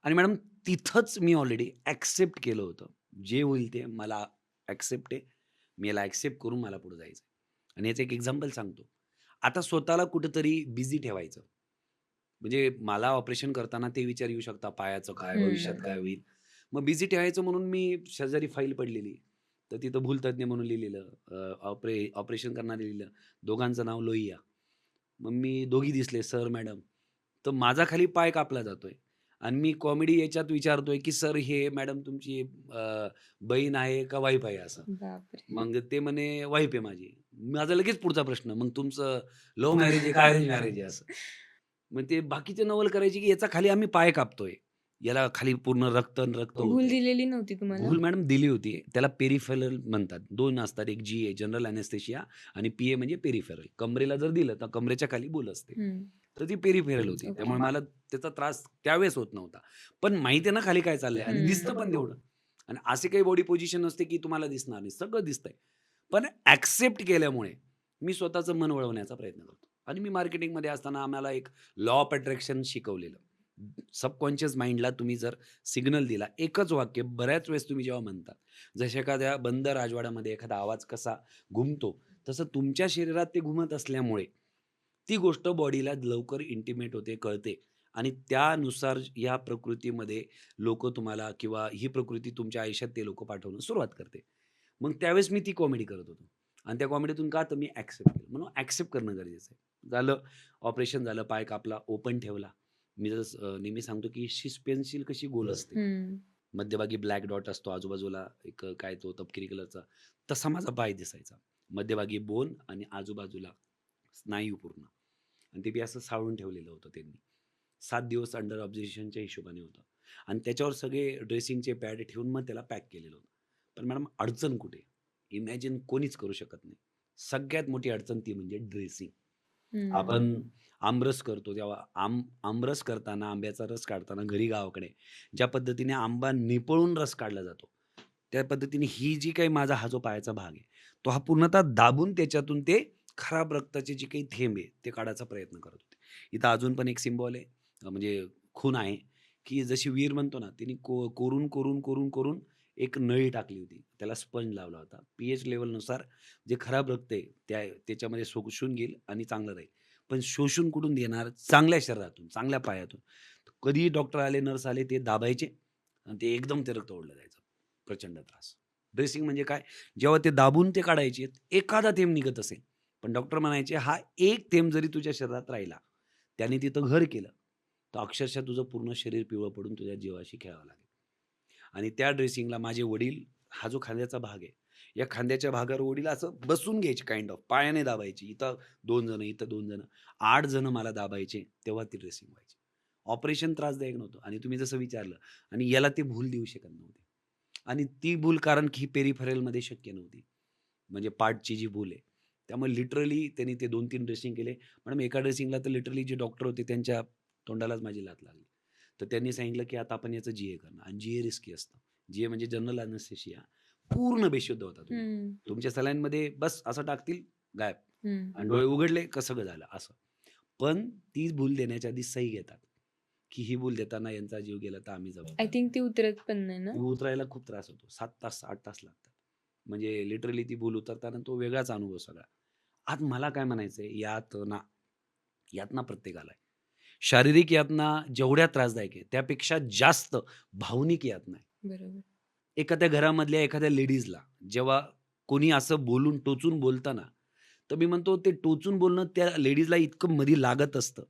आणि मॅडम तिथंच मी ऑलरेडी ॲक्सेप्ट केलं होतं. जे होईल ते मला ॲक्सेप्ट आहे. मी याला ॲक्सेप्ट करून मला पुढे जायचं आणि याचं एक एक्झाम्पल सांगतो. आता स्वतःला कुठेतरी बिझी ठेवायचं. म्हणजे मला ऑपरेशन करताना ते विचार येऊ शकतात, पायाचं काय, भविष्यात हं. काय होईल? मग बिझी ठेवायचं म्हणून मी शेजारी फाईल पडलेली. तर तिथं भूलतज्ञ म्हणून लिहिलेलं, ऑपरेशन करणारे लिहिलं. दोघांचं नाव लोहिया. मग मी दोघी दिसले सर, मॅडम. तर माझा खाली पाय कापला जातोय आणि मी कॉमेडी याच्यात विचारतोय, की "सर हे मॅडम तुमची बहीण आहे का वाईफ आहे?" असं. बापरे! मग ते म्हणे, "वाईफ आहे माझी." माझा लगेच पुढचा प्रश्न, "मग तुमचं लव्ह मॅरेज आहे का अरेंज मॅरेज आहे?" असं. मग ते बाकीचे नवल करायचे, की याचा खाली आम्ही पाय कापतोय. याला खाली पूर्ण रक्त अन् रक्त भूल होतंय. दिलेली नव्हती तुम्हाला? भूल मॅडम दिली होती. त्याला पेरिफेरल म्हणतात. 2 असतात. एक जी जनरल एनेस्थेशिया आणि पी म्हणजे पेरिफेरल. कमरेला जर दिलं तर कमरेच्या खाली भूल असते. हं. तर ती पेरिफेरल होती. ओके. त्यामुळे मला त्याचा त्रास त्यावेळेस होत नव्हता. पण माहिती आहे ना खाली काय चाललंय आणि दिसतं पण तेवढं. आणि असे काही बॉडी पोझिशन नसते, की तुम्हाला दिसणार नाही. सगळं दिसतंय. पण ॲक्सेप्ट केल्यामुळे मी स्वतःचं मन वळवण्याचा प्रयत्न करतो. आणि मी मार्केटिंगमध्ये असताना आम्हाला एक लॉ ऑफ अट्रॅक्शन शिकवलेलं. सबकॉन्शियस माइंडला तुम्ही जर सिग्नल दिला, एकच वाक्य बऱ्याच वेळेस तुम्ही जेव्हा म्हणता, जसं एखाद्या बंद राजवाड्यामध्ये एखादा आवाज कसा घुमतो, तसं तुमच्या शरीरात ते घुमत असल्यामुळे ती गोष्ट बॉडीला लवकर इंटिमेट होते, कळते आणि त्यानुसार या प्रकृतीमध्ये लोकं तुम्हाला किंवा ही प्रकृती तुमच्या आयुष्यात ते लोकं पाठवणं सुरुवात करते. मग त्यावेळेस मी ती कॉमेडी करत होतो आणि त्या कॉमेडीतून का तर मी ॲक्सेप्ट केलं. म्हणून ॲक्सेप्ट करणं गरजेचं आहे. झालं, ऑपरेशन झालं, पाय कापला, ओपन ठेवला. मी जसं नेहमी सांगतो, की शिस पेन्सिल कशी गोल असते. हं. मध्यभागी ब्लॅक डॉट असतो, आजूबाजूला एक काय तो तपकिरी कलरचा, तसा माझा पाय दिसायचा. मध्यभागी बोन आणि आजूबाजूला स्नायू पूर्ण. आणि ते बी असं साळून ठेवलेलं होतं त्यांनी. 7 दिवस अंडर ऑब्झर्वेशनच्या हिशोबाने होतं आणि त्याच्यावर सगळे ड्रेसिंगचे पॅड ठेवून मग त्याला पॅक केलेलं होतं. पण मॅडम अडचण कुठे? इमॅजिन कोणीच करू शकत नाही. सगळ्यात मोठी अडचण ती म्हणजे ड्रेसिंग. हं. आपण आमरस करतो तेव्हा आमरस करताना, आंब्याचा रस काढताना घरी गावाकडे ज्या पद्धतीने आंबा निपळून रस काढला जातो, त्या पद्धतीने ही जी काही माझा हा जो पायाचा भाग आहे, तो हा पूर्णतः दाबून त्याच्यातून ते खराब रक्ताचे जे काही थेंब आहे, ते काढायचा प्रयत्न करत होते. इथं अजून पण एक सिम्बॉल आहे, म्हणजे खूण आहे, की जशी विहीर म्हणतो ना, तिने कोरून एक नळी टाकली होती. त्याला स्पंज लावला होता. पी-एच लेव्हलनुसार जे खराब रक्त आहे, त्याच्यामध्ये शोषून घेईल आणि चांगलं राहील. पण शोषून कुठून देणार? चांगल्या शरीरातून, चांगल्या पायातून. कधीही डॉक्टर आले, नर्स आले, ते दाबायचे आणि ते एकदम ते रक्त ओढलं जायचं. प्रचंड त्रास. ड्रेसिंग म्हणजे काय? जेव्हा ते दाबून ते काढायचे, एखादा थेंब निघत असेल, पण डॉक्टर म्हणायचे, "हा एक थेंब जरी तुझ्या शरीरात राहिला, त्याने तिथं घर केलं, तर अक्षरशः तुझं पूर्ण शरीर पिवळं पडून तुझ्या जीवाशी खेळावं लागेल." आणि त्या ड्रेसिंगला माझे वडील, हा जो खांद्याचा भाग आहे, या खांद्याच्या भागावर वडील असं बसून घ्यायचे काइंड ऑफ. पायाने दाबायचे. इथं 2 जण, इथं 2 जण. 8 जण मला दाबायचे, तेव्हा ती ड्रेसिंग व्हायची. ऑपरेशन त्रासदायक नव्हतं आणि तुम्ही जसं विचारलं आणि याला ते भूल देऊ शकत नव्हते. आणि ती भूल कारण की पेरिफेरलमध्ये शक्य नव्हती. म्हणजे पार्टची जी भूल आहे. त्यामुळे लिटरली त्यांनी ते 2-3 ड्रेसिंग केले. मॅडम एका ड्रेसिंगला तर लिटरली जे डॉक्टर होते त्यांच्या तोंडालाच माझी लाथ लागली. तर त्यांनी सांगितलं, की आता आपण याचं जी-ए करणार आणि जी-ए रिस्की असतं. जी-ए म्हणजे जनरल अॅनेस्थेशिया. पूर्ण बेशुद्ध होता तुम्ही. हं. तुमच्या सलाईनमध्ये बस असं टाकतील, गायब हं. आणि डोळे उघडले का सगळं झालं असं. पण ती भूल देण्याच्या आधी सही घेतात, की ही भूल देताना यांचा जीव गेला तर आम्ही आय जबाबदार. थिंक ती उतरत पण नाही ना? ती उतरायला खूप त्रास होतो. 7 तास, 8 तास लागतात. म्हणजे लिटरली ती भूल उतरताना तो वेगळाच अनुभव सगळा. आज मला काय म्हणायचंय, यातना, यातना प्रत्येकाला आहे. शारीरिक यातना जेवढ्या त्रासदायक आहे, त्यापेक्षा जास्त भावनिक यातना आहे. बरोबर. एखाद्या घरामधल्या एखाद्या लेडीजला जेव्हा कोणी असं बोलून टोचून बोलतं ना, तर मी म्हणतो ते टोचून बोलणं त्या लेडीजला इतकं मधी लागत असतं,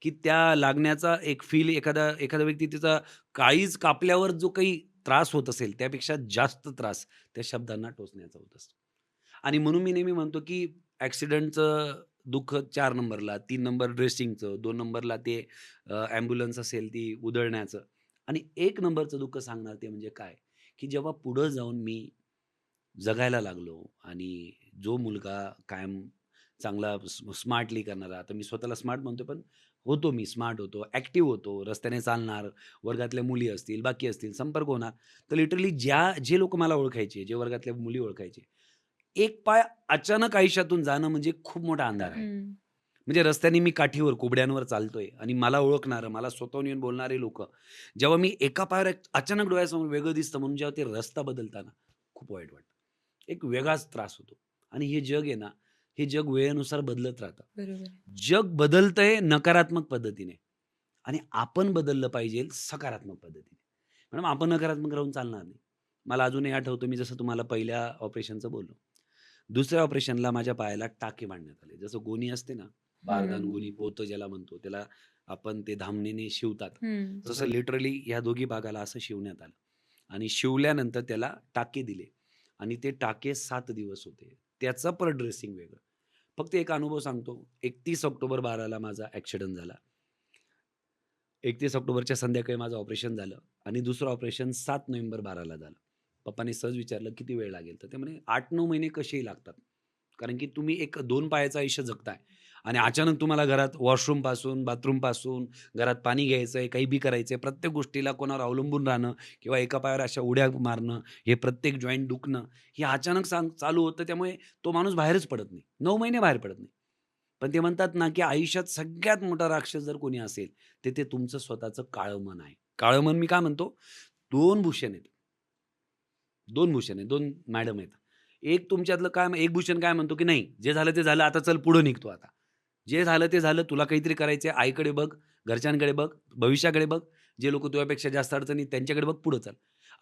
की त्या लागण्याचा एक फील एखादा व्यक्ती तिचा काळीज कापल्यावर जो काही त्रास होत असेल, त्यापेक्षा जास्त त्रास त्या शब्दांना टोचण्याचा होत असतो. आणि म्हणून मी नेहमी म्हणतो, की ॲक्सिडेंटचं दुःख 4 नंबरला, 3 नंबर ड्रेसिंगचं, 2 नंबरला ते ॲम्ब्युलन्स असेल ती उधळण्याचं आणि 1 नंबरचं दुःख सांगणार ते म्हणजे काय, की जेव्हा पुढं जाऊन मी जगायला लागलो आणि जो मुलगा कायम चांगला स्मार्टली करणारा, आता मी स्वतःला स्मार्ट म्हणतोय, पण होतो मी स्मार्ट होतो, ॲक्टिव्ह होतो, रस्त्याने चालणार, वर्गातल्या मुली असतील, बाकी असतील, संपर्क होणार. तर लिटरली जे लोकं मला ओळखायचे, जे वर्गातल्या मुली ओळखायचे, एक पाय अचानक आयुष्यातून जाणं म्हणजे खूप मोठा अंधार आहे. हं. म्हणजे रस्त्याने मी काठीवर, कोबड्यांवर चालतोय आणि मला ओळखणारं, मला स्वतःहून येऊन बोलणारे लोकं, जेव्हा मी एका पायावर अचानक डोळ्यासमोर वेगळं दिसतं म्हणून जेव्हा ते रस्ता बदलताना खूप वाईट वाटतं. एक वेगळाच त्रास होतो आणि हे जग आहे ना, हे जग वेळेनुसार बदलत राहतं. बरोबर आहे. जग बदलतंय नकारात्मक पद्धतीने आणि आपण बदललं पाहिजे सकारात्मक पद्धतीने. मॅडम आपण नकारात्मक राहून चालणार नाही. मला अजूनही आठवतं मी जसं तुम्हाला पहिल्या ऑपरेशनचं बोललो. दुसऱ्या ऑपरेशनला माझ्या पायाला टाके बांधण्यात आले. जसं गोणी असते ना, बारदान हं. गोणी, पोतं ज्याला म्हणतो, त्याला आपण ते धामणीने शिवतात. हं. तसं लिटरली ह्या दोघी भागाला असं शिवण्यात आलं आणि शिवल्यानंतर त्याला टाके दिले आणि ते टाके 7 दिवस होते. त्याचं परत ड्रेसिंग वेगळं. फक्त एक अनुभव सांगतो. 31 ऑक्टोबर 12ला माझा ॲक्सिडेंट झाला. 31 ऑक्टोबरच्या संध्याकाळी माझं ऑपरेशन झालं आणि दुसरं ऑपरेशन 7 नोव्हेंबर 12ला झालं. पप्पांनी सहज विचारलं, "किती वेळ लागेल?" तर ते म्हणे, "8-9 महिने कसेही लागतात." कारण की तुम्ही एक 2 पायाचं आयुष्य जगताय आणि अचानक तुम्हाला घरात वॉशरूमपासून, बाथरूमपासून, घरात पाणी घ्यायचंय, काही बी करायचंय, प्रत्येक गोष्टीला कोणावर अवलंबून राहणं किंवा एका पायावर अशा उड्या मारणं, हे प्रत्येक जॉइंट दुखणं, हे अचानक चालू होतं. त्यामुळे तो माणूस बाहेरच पडत नाही. 9 महिने बाहेर पडत नाही. पण ते म्हणतात ना, की आयुष्यात सगळ्यात मोठा राक्षस जर कोणी असेल, तर ते तुमचं स्वतःचं काळं मन आहे. काळं मन मी काय म्हणतो, 2 भूषण आहेत. 2 भूषण आहेत, 2 मॅडम आहेत. एक तुमच्यातलं काय एक भूषण काय म्हणतो, की नाही जे झालं ते झालं, आता चल पुढे निघतो आता. जे झालं ते झालं, तुला काहीतरी करायचंय, आईकडे बघ, घरच्यांकडे बघ, भविष्याकडे बघ, जे लोकं तुझ्यापेक्षा जास्त अडचणीत त्यांच्याकडे बघ, पुढे चल.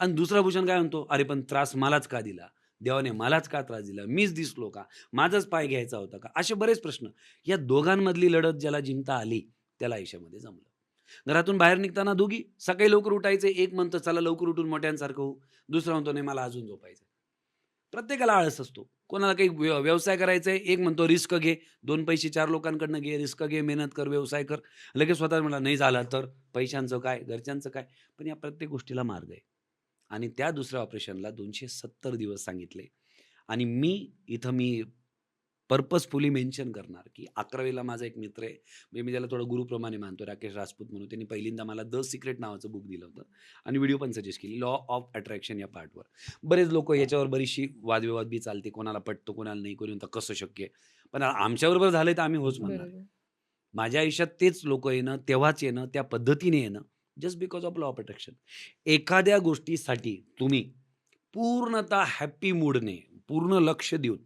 आणि दुसरा भूषण काय म्हणतो, "अरे पण त्रास मलाच का दिला? देवाने मलाच का त्रास दिला? मीच दिसलो का? माझाच पाय घ्यायचा होता का?" असे बरेच प्रश्न. या दोघांमधली लढत ज्याला जिंकता आली, त्याला आयुष्यामध्ये जमलं. घरातून बाहेर निघताना दोघी सकाळी लवकर उठायचे. एक म्हणतं, "चला लवकर उठून मोठ्यांसारखं होऊ." दुसरा म्हणतो, "नाही मला अजून झोपायचं." प्रत्येकाला आळस असतो. कोणाला काही व्यवसाय करायचा आहे, एक म्हणतो रिस्क घे, 2 पैसे 4 लोकांकडनं घे, रिस्क घे, मेहनत कर, व्यवसाय कर. लगेच स्वतः म्हणला नाही झाला तर पैशांचं काय, घरच्यांचं काय? पण या प्रत्येक गोष्टीला मार्ग आहे. आणि त्या दुसऱ्या ऑपरेशनला 270 दिवस सांगितले. आणि मी पर्पजफुली मेन्शन करणार, की 11वीला माझा एक मित्र आहे. म्हणजे मी त्याला थोडं गुरुप्रमाणे मानतो, राकेश राजपूत म्हणून. त्यांनी पहिल्यांदा मला द सिक्रेट नावाचं बुक दिलं होतं आणि व्हिडिओ पण सजेस्ट केली, लॉ ऑफ अट्रॅक्शन या पार्टवर. बरेच लोकं याच्यावर बरीचशी वादविवाद बी चालते. कोणाला पटतं, कोणाला नाही. कोणी म्हणतं कसं शक्य आहे? पण आमच्याबरोबर झालंय तर आम्ही होच म्हणणार आहे. बरोबर. माझ्या आयुष्यात तेच लोकं येणं, तेव्हाच येणं, त्या पद्धतीने येणं, just because of law of attraction. एखाद्या गोष्टीसाठी तुम्ही पूर्णतः हॅपी मूडने, पूर्ण लक्ष देऊन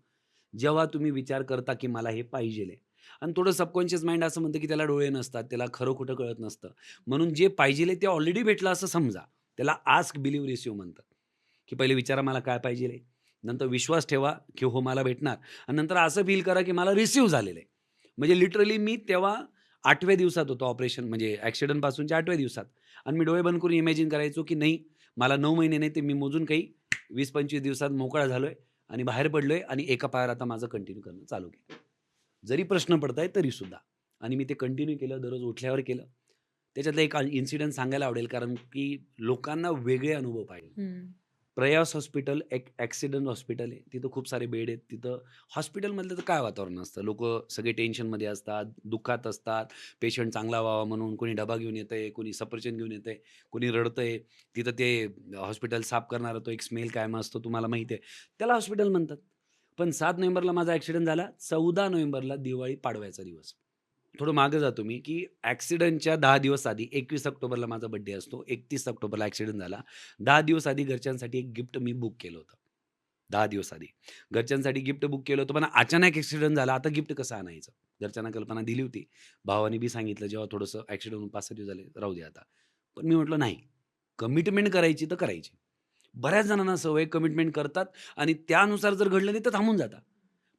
जेव्हा तुम्ही विचार करता, की मला हे पाहिजेल आहे आणि थोडं सबकॉन्शियस माइंड असं म्हणतं, की त्याला डोळे नसतात, त्याला खरं-खोटं कळत नसतं. म्हणून जे पाहिजेल आहे ते ऑलरेडी भेटलं असं समजा. त्याला आस्क, बिलीव्ह, रिसीव्ह म्हणतात, की पहिले विचारा मला काय पाहिजेल आहे. नंतर विश्वास ठेवा, की हो मला भेटणार आणि नंतर असं फील करा, की मला रिसीव्ह झालेलं आहे. म्हणजे लिटरली मी तेव्हा 8व्या दिवसात होतो ऑपरेशन म्हणजे ॲक्सिडेंटपासूनच्या 8व्या दिवसात आणि मी डोळे बंद करून इमॅजिन करायचो, की नाही मला 9 महिने नाही, ते मी मोजून काही 20-25 दिवसात मोकळा झालोय आणि बाहेर पडलोय आणि एका पायावर आता माझं कंटिन्यू करणं चालू केलं. जरी प्रश्न पडतायत तरीसुद्धा. आणि मी ते कंटिन्यू केलं, दररोज उठल्यावर केलं. त्याच्यातला एक इन्सिडेंट सांगायला आवडेल कारण की लोकांना वेगळे अनुभव पाहिजे. हं. प्रयास हॉस्पिटल एक ॲक्सिडेंट हॉस्पिटल आहे. तिथं खूप सारे बेड आहेत. तिथं हॉस्पिटलमधलं तर काय वातावरण असतं. लोकं सगळे टेन्शनमध्ये असतात, दुःखात असतात. पेशंट चांगला व्हावा म्हणून कोणी डबा घेऊन येतंय, कोणी सफरचंद घेऊन येतंय, कोणी रडतंय. तिथं ते हॉस्पिटल साफ करणारा तो एक स्मेल कायम असतो तुम्हाला माहिती आहे. त्याला हॉस्पिटल म्हणतात. पण 7 नोव्हेंबरला माझा ॲक्सिडेंट झाला. 14 नोव्हेंबरला दिवाळी पाडव्याचा दिवस. थोडं मागे जातो मी, की ॲक्सिडेंटच्या 10 दिवस आधी 21 ऑक्टोबरला माझा बर्थडे असतो. 31 ऑक्टोबरला ॲक्सिडेंट झाला. 10 दिवस आधी घरच्यांसाठी एक गिफ्ट मी बुक केलं होतं. 10 दिवस आधी. घरच्यांसाठी गिफ्ट बुक केलं होतं, पण अचानक ॲक्सिडेंट झाला. आता गिफ्ट कसं आणायचं? घरच्यांना कल्पना दिली होती. भावाने बी सांगितलं जेव्हा थोडंसं ॲक्सिडेंट होऊन 5-6 दिवस झाले, राहू दे आता. पण मी म्हटलं नाही, कमिटमेंट करायची तर करायची. बऱ्याच जणांना सवय कमिटमेंट करतात आणि त्यानुसार जर घडलं नाही तर थांबून जातात.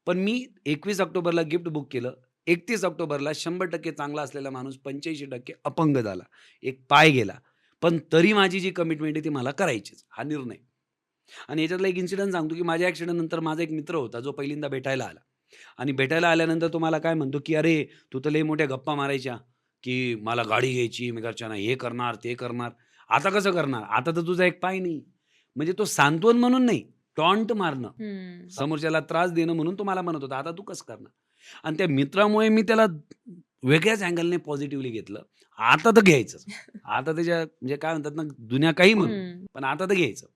पण मी 21 ऑक्टोबरला गिफ्ट बुक केलं. 31 ऑक्टोबरला 100% चांगला असलेला माणूस 85% अपंग झाला. एक पाय गेला. पण तरी माझी जी कमिटमेंट आहे ती मला करायचीच, हा निर्णय. आणि याच्यातला एक इन्सिडेंट सांगतो, की माझ्या ॲक्सिडेंटनंतर माझा एक मित्र होता, जो पहिल्यांदा भेटायला आला. आणि भेटायला आल्यानंतर तो मला काय म्हणतो, की "अरे, तू तर लई मोठ्या गप्पा मारायच्या, की मला गाडी घ्यायची, मी घरच्यांना हे करणार, ते करणार. आता कसं करणार? आता तर तुझा एक पाय नाही." म्हणजे तो सांत्वन म्हणून नाही, टॉन्ट मारणं, हं. समोरच्याला त्रास देणं म्हणून तो मला म्हणत होता, "आता तू कसं करणार?" आणि त्या मित्रामुळे मी त्याला वेगळ्याच अँगलने पॉझिटिव्हली घेतलं. आता तर घ्यायचंच. आता त्याच्या म्हणजे काय म्हणतात ना, दुनिया काही म्हणू, हं. पण आता तर घ्यायचं.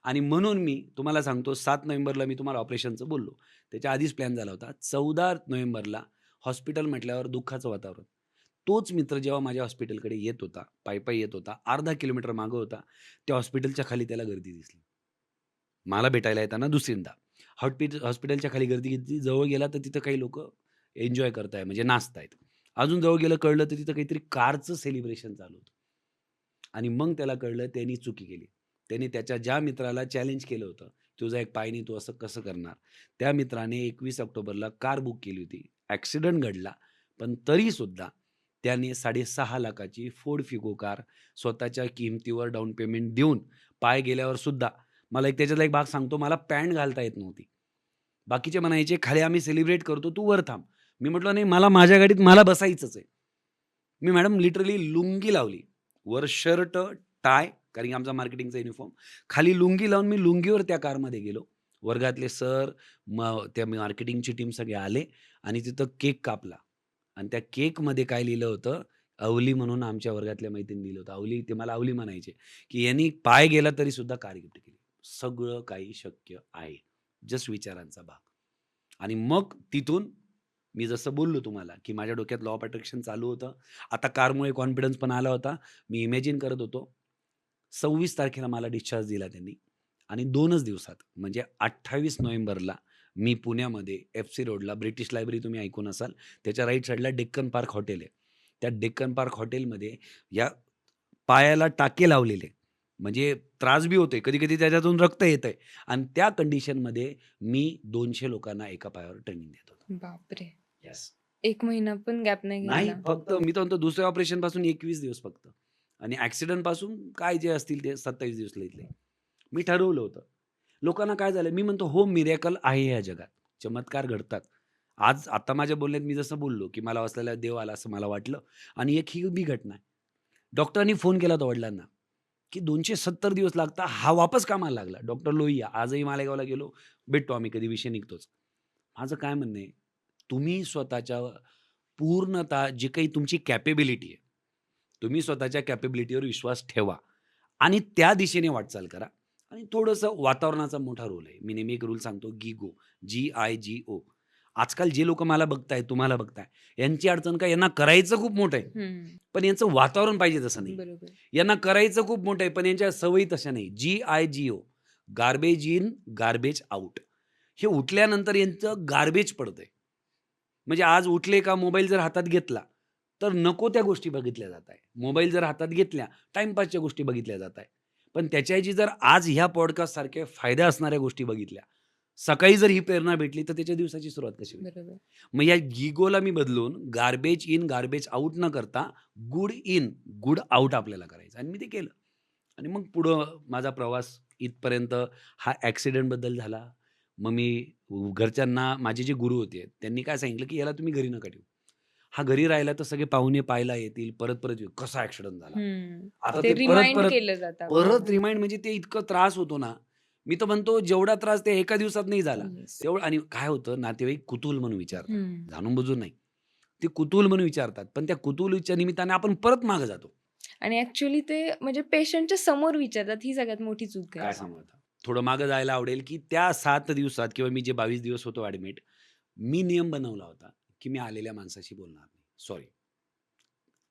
आणि म्हणून मी तुम्हाला सांगतो 7 नोव्हेंबरला मी तुम्हाला ऑपरेशनचं बोललो. त्याच्या आधीच प्लॅन झाला होता. 14 नोव्हेंबरला हॉस्पिटल म्हटल्यावर दुःखाचं वातावरण. तोच मित्र जेव्हा माझ्या हॉस्पिटलकडे येत होता, पायी येत होता, अर्धा किलोमीटर मागं होता. त्या हॉस्पिटलच्या खाली त्याला गर्दी दिसली. मला भेटायला येताना दुसऱ्यांदा. हॉस्पिटलच्या खाली गर्दी घेतली. जवळ गेला तर तिथं काही लोकं एन्जॉय करताय म्हणजे नाचतायत. अजून जवळ गेलं कळलं तर तिथं काहीतरी कारचं सेलिब्रेशन चालू होतं. आणि मग त्याला कळलं त्यांनी चुकी केली. त्याने त्याच्या ज्या मित्राला चॅलेंज केलं होतं, "तुझा एक पाय नाही, तू असं कसं करणार?" त्या मित्राने 21 ऑक्टोबरला कार बुक केली होती. ॲक्सिडेंट घडला, पण तरीसुद्धा त्याने 6.5 ची फोर्ड फिगो कार स्वतःच्या किमतीवर डाउन पेमेंट देऊन, पाय गेल्यावर सुद्धा मला एक त्याच्यातला एक भाग सांगतो, मला पॅन्ट घालता येत नव्हती. बाकीचे म्हणायचे, "खाली आम्ही सेलिब्रेट करतो, तू वर थांब." मी म्हटलं, "नाही, मला माझ्या गाडीत मला बसायचंच आहे." मी मॅडम लिटरली लुंगी लावली. वर शर्ट, टाय कारण की आमचा मार्केटिंगचा युनिफॉर्म. खाली लुंगी लावून मी लुंगीवर त्या कारमध्ये गेलो. वर्गातले सर, मग त्या मार्केटिंगची टीम सगळे आले आणि तिथं केक कापला आणि त्या केकमध्ये काय लिहिलं होतं, अवली म्हणून आमच्या वर्गातल्या मैत्रिणीने लिहिलं होतं. अवली ते मला अवली म्हणायचे, की "यांनी पाय गेला तरीसुद्धा कार गिफ्ट केली." सगळं काही शक्य आहे. जस्ट विचारांचा भाग. आणि मग तिथून मी जसं बोललो तुम्हाला, की माझ्या डोक्यात लॉ ऑफ अट्रॅक्शन चालू होतं. आता कारमुळे कॉन्फिडन्स पण आला होता. मी इमॅजिन करत होतो. 26 तारखेला मला डिस्चार्ज दिला त्यांनी आणि 2च दिवसात म्हणजे 28 नोव्हेंबरला मी पुण्यामध्ये एफ-सी रोडला ब्रिटिश लायब्ररी तुम्ही ऐकून असाल. त्याच्या राइट साइडला डेक्कन पार्क हॉटेल आहे. त्या डेक्कन पार्क हॉटेलमध्ये या पायाला टाके लावलेले. म्हणजे त्रास बी होतोय. कधी-कधी त्याच्यातून रक्त येतंय आणि त्या कंडिशनमध्ये मी 200 लोकांना एका पायावर ट्रेनिंग देत होतो. बापरे! येस. 1 महिना पण गॅप नाही नाही घेतला. फक्त मी तर म्हणतो दुसऱ्या ऑपरेशनपासून 21 दिवस फक्त आणि ॲक्सिडेंटपासून काय जे असतील ते 27 दिवस लईतले. मी ठरवलं होतं. लोकांना काय झालं, मी म्हणतो हो मिरेकल आहे या जगात. चमत्कार घडतात. आज आता माझ्या बोलण्यात मी जसं बोललो, की मला वाचलेला देव आला असं मला वाटलं आणि एक ही बी घटना आहे. डॉक्टरांनी फोन केला होता वडिलांना, की 270 दिवस लागतात. हा वापस कामाला लागला. डॉक्टर लोहिया आजही मालेगावला गेलो, भेटतो आम्ही कधी विषय निघतोच. माझं काय म्हणणं आहे, तुम्ही स्वतःच्या पूर्णतः जी काही तुमची कॅपेबिलिटी आहे, तुम्ही स्वतःच्या कॅपेबिलिटीवर विश्वास ठेवा आणि त्या दिशेने वाटचाल करा आणि थोडंसं वातावरणाचा मोठा रोल आहे. मी नेहमी एक रूल सांगतो गिगो, GIGO. आजकाल जे लोकं मला बघताय, तुम्हाला बघताय, यांची अडचण काय यांना करायचं खूप मोठं आहे. हं. पण यांचं वातावरण पाहिजे तसं नाही. बरोबर. यांना करायचं खूप मोठं आहे, पण यांच्या सवयी तशा नाही. GIGO garbage in, garbage out. हे उठल्यानंतर यांचं गार्बेज पडतंय. म्हणजे आज उठले का मोबाईल जर हातात घेतला, तर नको त्या गोष्टी बघितल्या जात आहे. मोबाईल जर हातात घेतल्या, टाईमपासच्या गोष्टी बघितल्या जात आहे. पण त्याच्याऐवजी जर आज ह्या पॉडकास्टसारख्या फायदा असणाऱ्या गोष्टी बघितल्या, सकाळी जर ही प्रेरणा भेटली, तर त्याच्या दिवसाची सुरुवात कशी होईल? बरोबर. मग या गिगोला मी बदलून गार्बेज इन, गार्बेज आउट न करता गुड इन, गुड आउट आपल्याला करायचं आणि मी ते केलं. आणि मग पुढं माझा प्रवास इथपर्यंत हा ॲक्सिडेंटबद्दल झाला. मग मी घरच्यांना माझे जे गुरु होते, त्यांनी काय सांगितलं, की "याला तुम्ही घरी नका ठेवू. हा घरी राहिला तर सगळे पाहुणे पाहायला येतील, परत-परत येऊ. कसा ॲक्सिडेंट झाला?" हं. आता ते ते रिमाइंड परत-परत, केलं जातं परत आपल्याला. रिमाइंड म्हणजे ते इतकं त्रास होतो ना, मी तर म्हणतो जेवढा त्रास त्या एका दिवसात नाही झाला, येस. तेवढं. आणि काय होतं नातेवाईक कुतूहल म्हणून विचारतात. हं. जाणून-बुजून नाही. ते कुतूहल म्हणून विचारतात. पण त्या कुतूहलाच्या निमित्ताने आपण परत मागे जातो. आणि ॲक्चुअली ते म्हणजे पेशंटच्या समोर विचारतात, ही सगळ्यात मोठी चूक आहे. काय सांगू आता? थोडं मागे जायला आवडेल, की त्या 7 दिवसात किंवा मी जे 22 दिवस होतो ॲडमिट, मी नियम बनवला होता, की मी आलेल्या माणसाशी बोलणार नाही. सॉरी.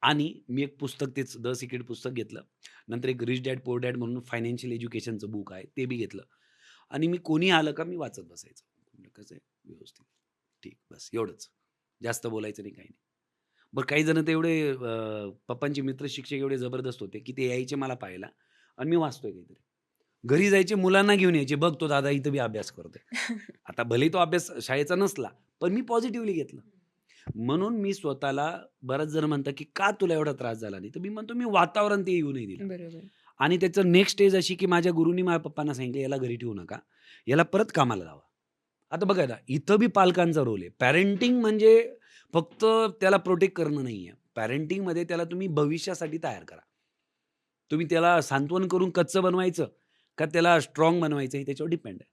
आणि मी एक पुस्तक तेच द सिक्रेट पुस्तक घेतलं. नंतर एक रिच डॅड पुअर डॅड म्हणून फायनान्शियल एज्युकेशनचं बुक आहे, ते बी घेतलं. आणि मी कोणी आलं का मी वाचत बसायचं. म्हटलं कसं आहे? व्यवस्थित. ठीक, बस एवढंच. जास्त बोलायचं नाही, काही नाही. बरं काही जण तर एवढे पप्पांचे मित्र शिक्षक एवढे जबरदस्त होते, की ते यायचे मला पाहायला आणि मी वाचतोय काहीतरी. घरी जायचे, मुलांना घेऊन यायचे, "बघ तो दादा इथं बी अभ्यास करतोय." आता भलेही तो अभ्यास शाळेचा नसला, पण मी पॉझिटिव्हली घेतलं. म्हणून मी स्वतःला, बरेच जण म्हणतात, की "का तुला एवढा त्रास झाला नाही?" तर मी म्हणतो, "मी वातावरण ते येऊ नाही दिलं." बरोबर. आणि त्याचं नेक्स्ट स्टेज अशी, की माझ्या गुरूंनी माझ्या पप्पांना सांगितलं, "याला घरी ठेवू नका. याला परत कामाला लावा." आता बघा ना, इथं बी पालकांचा रोल आहे. पॅरेंटिंग म्हणजे फक्त त्याला प्रोटेक्ट करणं नाहीये. पॅरेंटिंगमध्ये त्याला तुम्ही भविष्यासाठी तयार करा. तुम्ही त्याला सांत्वन करून कच्चं बनवायचं का त्याला स्ट्राँग बनवायचं हे त्याच्यावर डिपेंड आहे.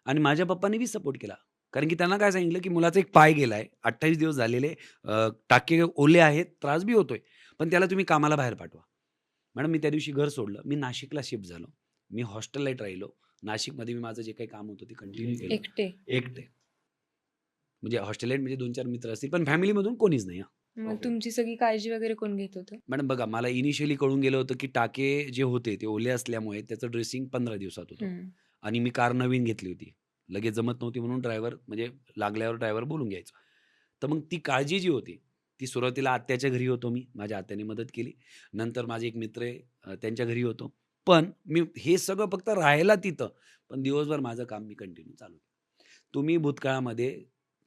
आणि माझ्या पप्पांनी बी सपोर्ट केला. कारण की त्यांना काय सांगितलं, की मुलाचा एक पाय गेलाय. 28 दिवस झालेले, टाके ओले आहेत, त्रास बी होतोय. पण त्याला तुम्ही कामाला बाहेर पाठवा. मॅडम मी त्या दिवशी घर सोडलं. मी नाशिकला शिफ्ट झालो. मी हॉस्टेलला राहिलो. नाशिकमध्ये मी माझं जे काही काम होतं ते कंटिन्यू केलं. एकटे. एकटे. म्हणजे हॉस्टेलाईट म्हणजे 2-4 मित्र असतील, पण फॅमिलीमधून कोणीच नाही हां. मग तुमची सगळी काळजी वगैरे कोण घेत होतं? मॅडम बघा, मला इनिशियली कळून गेलं होतं, की टाके जे होते ते ओले असल्यामुळे त्याचं ड्रेसिंग 15 दिवसात होतं. हं. आणि मी कार नवीन घेतली होती. लगेच जमत नव्हती म्हणून ड्रायव्हर म्हणजे लागल्यावर ड्रायव्हर बोलून घ्यायचो. तर मग ती काळजी जी होती, ती सुरुवातीला आत्याच्या घरी होतो मी. माझ्या आत्याने मदत केली. नंतर माझे एक मित्र आहे, त्यांच्या घरी होतो. पण मी हे सगळं फक्त राहायला तिथं. पण दिवसभर माझं काम मी कंटिन्यू चालू केलं. तुम्ही भूतकाळामध्ये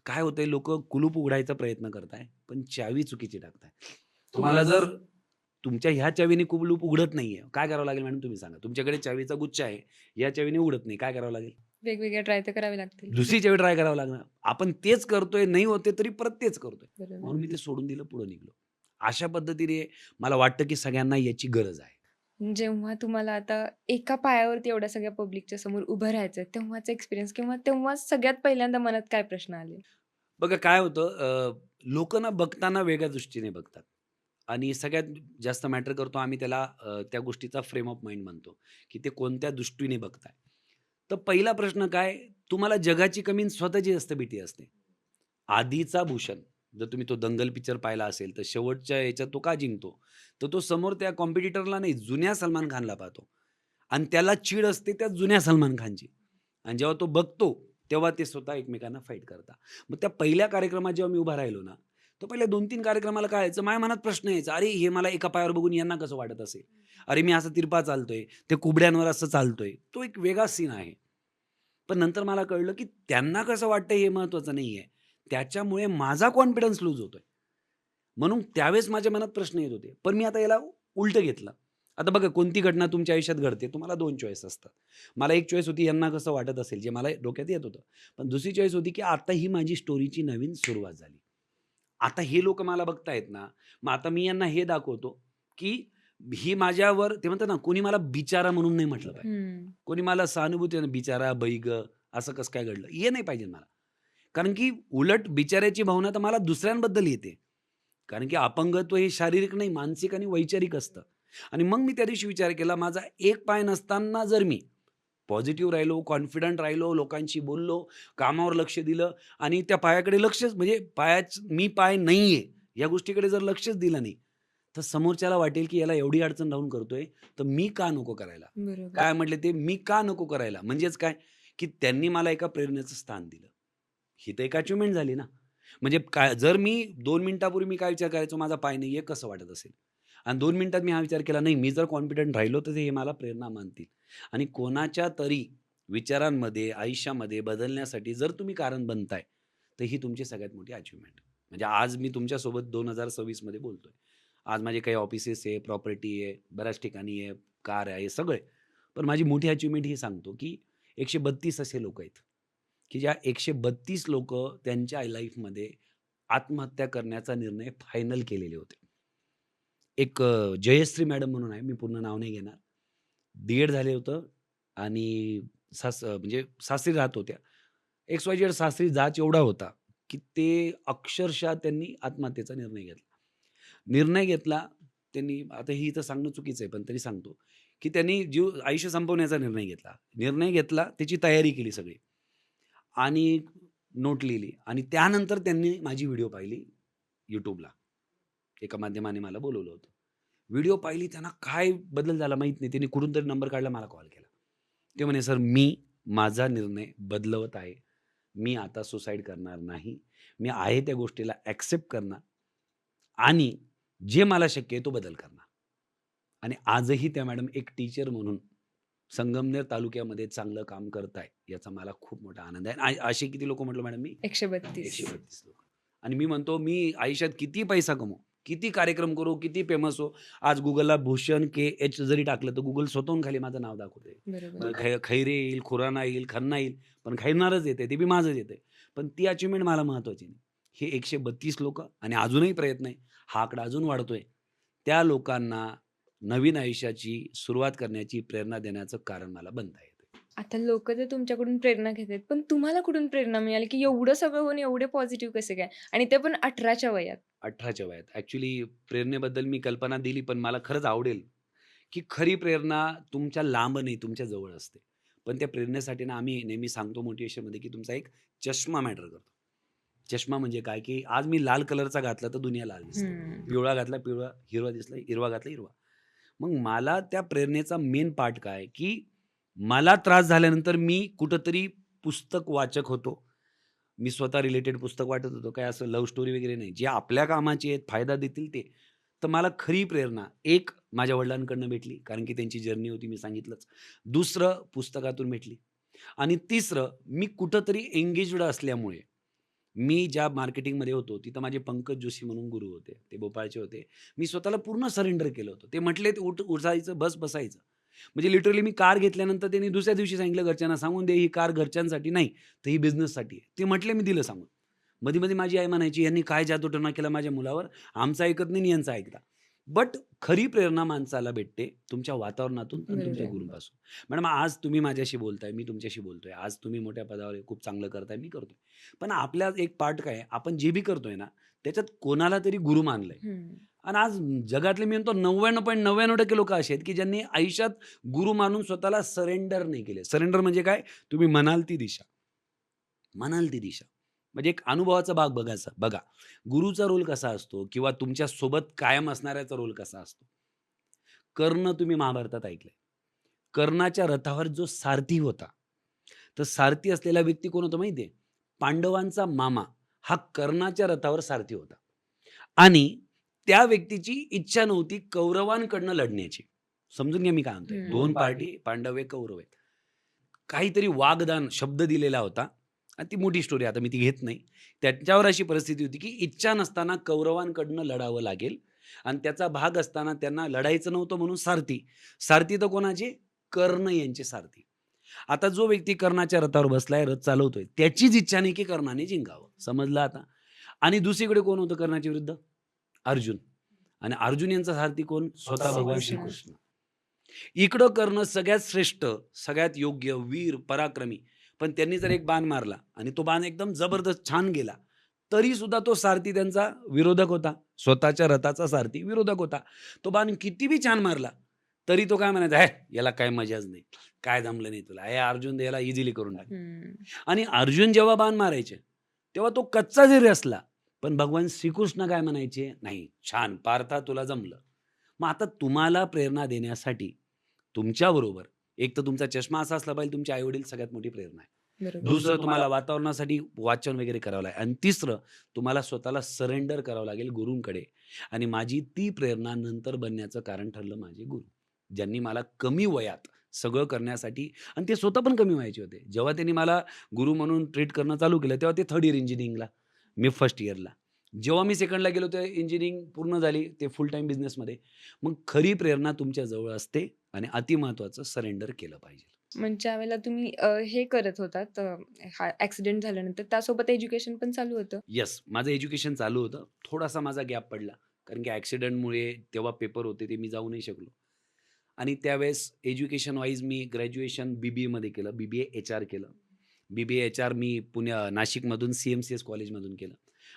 काय होतंय, लोकं कुलूप उघडायचा प्रयत्न करताय, पण चावी चुकीची टाकताय. तुम्हाला जर तुमच्या ह्या चावीने कुलूप उघडत नाहीये, काय करावं लागेल मॅडम तुम्ही सांगा? तुमच्याकडे चावीचा गुच्छ आहे, या चावीने उघडत नाही, काय करावं लागेल? वेगवेगळ्या ट्राय तर करावे लागतील. दुसरी चावी ट्राय करावं लागणार. आपण तेच करतोय, नाही होते तरी परत तेच करतोय. बरोबर. म्हणून मी ते सोडून दिलं, पुढे निघालो. अशा पद्धतीने मला वाटतं, की सगळ्यांना याची गरज आहे. जेव्हा तुम्हाला आता एका पायावरती एवढ्या सगळ्या पब्लिकच्या समोर उभं राहायचं तेव्हाचा एक्सपिरियन्स किंवा तेव्हा सगळ्यात पहिल्यांदा मनात काय प्रश्न आले? बघा काय होतं, लोकं ना बघताना वेगळ्या दृष्टीने बघतात आणि सगळ्यात जास्त मॅटर करतो आम्ही त्याला, त्या गोष्टीचा फ्रेम ऑफ माइंड म्हणतो, की ते कोणत्या दृष्टीने बघताय. तर पहिला प्रश्न काय, तुम्हाला जगाची कमी आणि स्वतःची जास्त भीती असते. आधीचा भूषण, जर तुम्ही तो दंगल पिक्चर पाहिला असेल, तर शेवटच्या ह्याच्यात तो का जिंकतो? तर तो समोर त्या कॉम्पिटिटरला नाही, जुन्या सलमान खानला पाहतो आणि त्याला चीड असते त्या जुन्या सलमान खानची. आणि जेव्हा तो बघतो, तेव्हा ते स्वतः एकमेकांना फाईट करतात. मग त्या पहिल्या कार्यक्रमात जेव्हा मी उभा राहिलो ना, तर पहिल्या 2-3 कार्यक्रमाला काय व्हायचं, माझ्या मनात प्रश्न यायचा, "अरे, हे मला एका पायावर बघून यांना कसं वाटत असेल? अरे, मी असं तिरपा चालतोय, ते कुबड्यांवर असं चालतोय." तो एक वेगळा सीन आहे. पण नंतर मला कळलं, की त्यांना कसं वाटतंय हे महत्त्वाचं नाहीये. त्याच्यामुळे माझा कॉन्फिडन्स लूज होतोय. म्हणून त्यावेळेस माझ्या मनात प्रश्न येत होते. पण मी आता याला उलटं घेतलं. आता बघा कोणती घटना तुमच्या आयुष्यात घडते, तुम्हाला 2 चॉईस असतात. मला एक चॉईस होती यांना कसं वाटत असेल, जे मला डोक्यात येत होतं. पण दुसरी चॉईस होती, की आता ही माझी स्टोरीची नवीन सुरुवात झाली. आता हे लोकं मला बघतायत ना, मग आता मी यांना हे दाखवतो, की ही माझ्यावर ते म्हणतात ना, कोणी मला बिचारा म्हणून नाही म्हटलं पाहिजे. हं. कोणी मला सहानुभूती बिचारा, बाई गं, असं कसं काय घडलं? हे नाही पाहिजे मला. कारण की उलट बिचाऱ्याची भावना तर मला दुसऱ्यांबद्दल येते. कारण की अपंगत्व हे शारीरिक नाही, मानसिक आणि वैचारिक असतं. आणि मग मी त्या दिवशी विचार केला, माझा एक पाय नसताना जर मी पॉझिटिव्ह राहिलो, कॉन्फिडंट राहिलो, लोकांशी बोललो, कामावर लक्ष दिलं आणि त्या पायाकडे लक्षच म्हणजे मी पाय नाहीये, या गोष्टीकडे जर लक्षच दिलं नाही, तर समोरच्याला वाटेल की याला एवढी अडचण राहून करतोय, तर मी का नको करायला? बरोबर. काय म्हटले ते, मी का नको करायला? म्हणजेच काय, की त्यांनी मला एका प्रेरणेचं स्थान दिलं. ही तर एक अचिव्हमेंट झाली ना. म्हणजे काय जर मी 2 मिनिटापूर्वी मी काय विचार करायचो, माझा पाय नाहीये, कसं वाटत असेल? आणि 2 मिनिटात मी हा विचार केला, नाही मी जर कॉन्फिडंट राहिलो, तर ते हे मला प्रेरणा मानतील. आणि कोणाच्या तरी विचारांमध्ये, आयुष्यामध्ये बदलण्यासाठी जर तुम्ही कारण बनताय, तर ही तुमची सगळ्यात मोठी अचिव्हमेंट. म्हणजे आज मी तुमच्यासोबत 2026 मध्ये बोलतोय. आज माझे काही ऑफिसेस आहे, प्रॉपर्टी आहे, बऱ्याच ठिकाणी आहे, कार आहे, सगळं आहे. पण माझी मोठी अचिव्हमेंट ही सांगतो, की 132 असे लोकं आहेत, की ज्या 132 लोकं त्यांच्या लाईफमध्ये आत्महत्या करण्याचा निर्णय फायनल केलेले होते. एक जयश्री मॅडम म्हणून आहे, मी पूर्ण नाव नाही घेणार. डी-एड झालं होतं आणि म्हणजे सासरी राहत होत्या. एक्स-वाय-झेड सासरी जाच एवढा होता, की ते अक्षरशः त्यांनी आत्महत्येचा निर्णय घेतला. निर्णय घेतला त्यांनी, आता हे इथं सांगणं चुकीचं आहे, पण तरी सांगतो, की त्यांनी आयुष्य संपवण्याचा निर्णय घेतला. निर्णय घेतला, त्याची तयारी केली सगळी आणि नोट लिहिली आणि त्यानंतर त्यांनी माझी व्हिडिओ पाहिली YouTubeला. एका माध्यमाने मला बोलावलं होतं. व्हिडिओ पाहिली, त्यांना काय बदल झाला माहीत नाही. त्यांनी कुठून तरी नंबर काढला, मला कॉल केला. ते म्हणे, "सर मी माझा निर्णय बदलवत आहे. मी आता सुसाईड करणार नाही. मी आहे त्या गोष्टीला ॲक्सेप्ट करणार आणि जे मला शक्य आहे तो बदल करणार." आणि आजही त्या मॅडम एक टीचर म्हणून संगमनेर तालुक्यामध्ये चांगलं काम करताय, याचा मला खूप मोठा आनंद आहे. आणि असे किती लोकं म्हटलं मॅडम मी? 132. 132 लोकं. आणि मी म्हणतो, मी आयुष्यात किती पैसा कमवू, किती कार्यक्रम करू, किती फेमस हो. आज Googleला भूषण के.एच. जरी टाकलं, तर Google स्वतःहून खाली माझं नाव दाखवतंय. बरोबर. खैरे येईल, खुराना येईल, खन्ना येईल, पण खैरनारच येतंय, ते बी माझंच येतंय. पण ती अचिव्हमेंट मला महत्त्वाची नाही. हे 132 लोकं आणि अजूनही प्रयत्न आहे. हा आकडा अजून वाढतोय. त्या लोकांना नवीन आयुष्याची सुरुवात करण्याची प्रेरणा देण्याचं कारण मला बनता येतंय. आता लोकं तर तुमच्याकडून प्रेरणा घेत आहेत. पण तुम्हाला कुठून प्रेरणा मिळाली, की एवढं सगळं होऊन एवढे पॉझिटिव्ह कसे काय? आणि ते पण 18च्या वयात? 18च्या वयात. ॲक्चुअली प्रेरणेबद्दल मी कल्पना दिली, पण मला खरंच आवडेल, की खरी प्रेरणा तुमच्या लांब नाही, तुमच्या जवळ असते. पण त्या प्रेरणेसाठी ना आम्ही नेहमी सांगतो मोटिव्हेशनमध्ये, की तुमचा एक चष्मा मॅटर करतो. चष्मा म्हणजे काय, की आज मी लाल कलरचा घातला तर दुनिया लाल दिसते. हं. पिवळा घातला पिवळा, हिरवा दिसला हिरवा घातला हिरवा. मग मला त्या प्रेरणेचा मेन पार्ट काय, की मला त्रास झाल्यानंतर मी कुठेतरी पुस्तक वाचक होतो. मी स्वतः रिलेटेड पुस्तक वाचत होतो. काय असं लव्ह स्टोरी वगैरे नाही. जे आपल्या कामाचे आहेत, फायदा देतील ते. तर मला खरी प्रेरणा एक माझ्या वडिलांकडनं भेटली, कारण की त्यांची जर्नी होती मी सांगितलंच. दुसरं पुस्तकातून भेटली आणि तिसरं मी कुठेतरी एंगेज्ड असल्यामुळे मी ज्या मार्केटिंगमध्ये होतो, तिथं माझे पंकज जोशी म्हणून गुरु होते. ते भोपाळचे होते. मी स्वतःला पूर्ण सरेंडर केलं होतं. ते म्हटले, उठायचं, बसायचं." म्हणजे लिटरली मी कार घेतल्यानंतर त्यांनी दुसऱ्या दिवशी सांगितलं घरच्यांना, "सांगून दे, ही कार घरच्यांसाठी नाही, तर ही बिझनेससाठी आहे." ते म्हटले, मी दिलं सांगून. मध्ये-मध्ये माझी आई म्हणायची, "यांनी काय जादूटोणा केला माझ्या मुलावर? आमचं ऐकत नाही आणि यांचं ऐकता." बट खरी प्रेरणा माणसाला भेटते तुमच्या वातावरणातून आणि तुमच्या बरोबर. गुरूंपासून. मॅडम आज तुम्ही माझ्याशी बोलताय, मी तुमच्याशी बोलतोय. आज तुम्ही मोठ्या पदावर आहे, खूप चांगलं करताय, मी करतोय. पण आपल्यात एक पार्ट काय आहे, आपण जे बी करतोय ना, त्याच्यात कोणाला तरी गुरु मानलंय. हं. आणि आज जगातले मी म्हणतो 99.99% लोकं असे आहेत, की ज्यांनी आयुष्यात गुरु मानून स्वतःला सरेंडर नाही केले. सरेंडर म्हणजे काय? तुम्ही म्हणाल ती दिशा. म्हणाल ती दिशा. म्हणजे एक अनुभवाचा भाग बघायचा बघा. गुरुचा रोल कसा असतो किंवा तुमच्या सोबत कायम असणाऱ्याचा रोल कसा असतो? कर्ण तुम्ही महाभारतात ऐकलंय. कर्णाच्या रथावर जो सारथी होता, तर सारथी असलेला व्यक्ती कोण होता माहिती आहे? पांडवांचा मामा हा कर्णाच्या रथावर सारथी होता. आणि त्या व्यक्तीची इच्छा नव्हती कौरवांकडनं लढण्याची. समजून घ्या मी काय म्हणतोय. हं. 2 पार्टी पांडव आहे, कौरव आहेत. काहीतरी वाग्दान शब्द दिलेला होता आणि ती मोठी स्टोरी आता मी ती घेत नाही. त्याच्यावर अशी परिस्थिती होती, की इच्छा नसताना कौरवांकडनं लढावं लागेल आणि त्याचा भाग असताना त्यांना लढायचं नव्हतं म्हणून सारथी. सारथी तर कोणाचे? कर्ण यांचे सारथी. आता जो व्यक्ती कर्णाच्या रथावर बसलाय, रथ चालवतोय, त्याचीच इच्छा नाही की कर्णाने जिंकावं. समजलं आता? आणि दुसरीकडे कोण होतं कर्णाच्या विरुद्ध? अर्जुन. आणि अर्जुन यांचा सारथी कोण? स्वतः भगवान श्रीकृष्ण. श्रीकृष्ण. इकडं कर्ण सगळ्यात श्रेष्ठ, सगळ्यात योग्य, वीर, पराक्रमी. पण त्यांनी जर एक बाण मारला आणि तो बाण एकदम जबरदस्त छान गेला, तरी सुद्धा तो सारथी त्यांचा विरोधक होता. स्वतःच्या रथाचा सारथी विरोधक होता. तो बाण किती बी छान मारला, तरी तो काय म्हणायचा, याला काय मजाच नाही. काय जमलं नाही तुला. हे अर्जुन याला इझिली करून टाक. हं. आणि अर्जुन जेव्हा बाण मारायचे, तेव्हा तो कच्चा जरी असला, पण भगवान श्रीकृष्ण काय म्हणायचे, "नाही, छान पार्था तुला जमलं." मग आता तुम्हाला प्रेरणा देण्यासाठी तुमच्याबरोबर एक तर तुमचा चष्मा असा असला पाहिजे, तुमचे आई-वडील सगळ्यात मोठी प्रेरणा आहे. बरोबर. दुसरं तुम्हाला वातावरणासाठी वाचन वगैरे करावं लागेल आणि तिसरं तुम्हाला स्वतःला सरेंडर करावं लागेल गुरूंकडे. आणि माझी ती प्रेरणा नंतर बनण्याचं कारण ठरलं माझे गुरु. ज्यांनी मला कमी वयात सगळं करण्यासाठी आणि ते स्वतः पण कमी वयाचे होते. जेव्हा त्यांनी मला गुरु म्हणून ट्रीट करणं चालू केलं, तेव्हा ते 3rd इयर इंजिनिअरिंगला, मी 1st इयरला. जेव्हा मी 2ndला गेलो, तेव्हा इंजिनिअरिंग पूर्ण झाली. ते फुल टाईम बिझनेसमध्ये. मग खरी प्रेरणा तुमच्या जवळ असते आणि अतिमहत्त्वाचं सरेंडर केलं पाहिजे. मग ज्यावेळेला तुम्ही हे करत होतात हा ॲक्सिडेंट झाल्यानंतर त्यासोबत एज्युकेशन पण चालू होतं? येस, माझं एज्युकेशन चालू होतं. थोडासा माझा गॅप पडला. कारण की ॲक्सिडेंटमुळे तेव्हा पेपर होते ते मी जाऊ नाही शकलो. आणि त्यावेळेस एज्युकेशन वाईज मी ग्रॅज्युएशन बी-बी-एमध्ये केलं. बी-बी-ए एच-आर केलं. बी-बी-ए एच-आर मी नाशिकमधून सी-एम-सी-एस कॉलेजमधून केलं.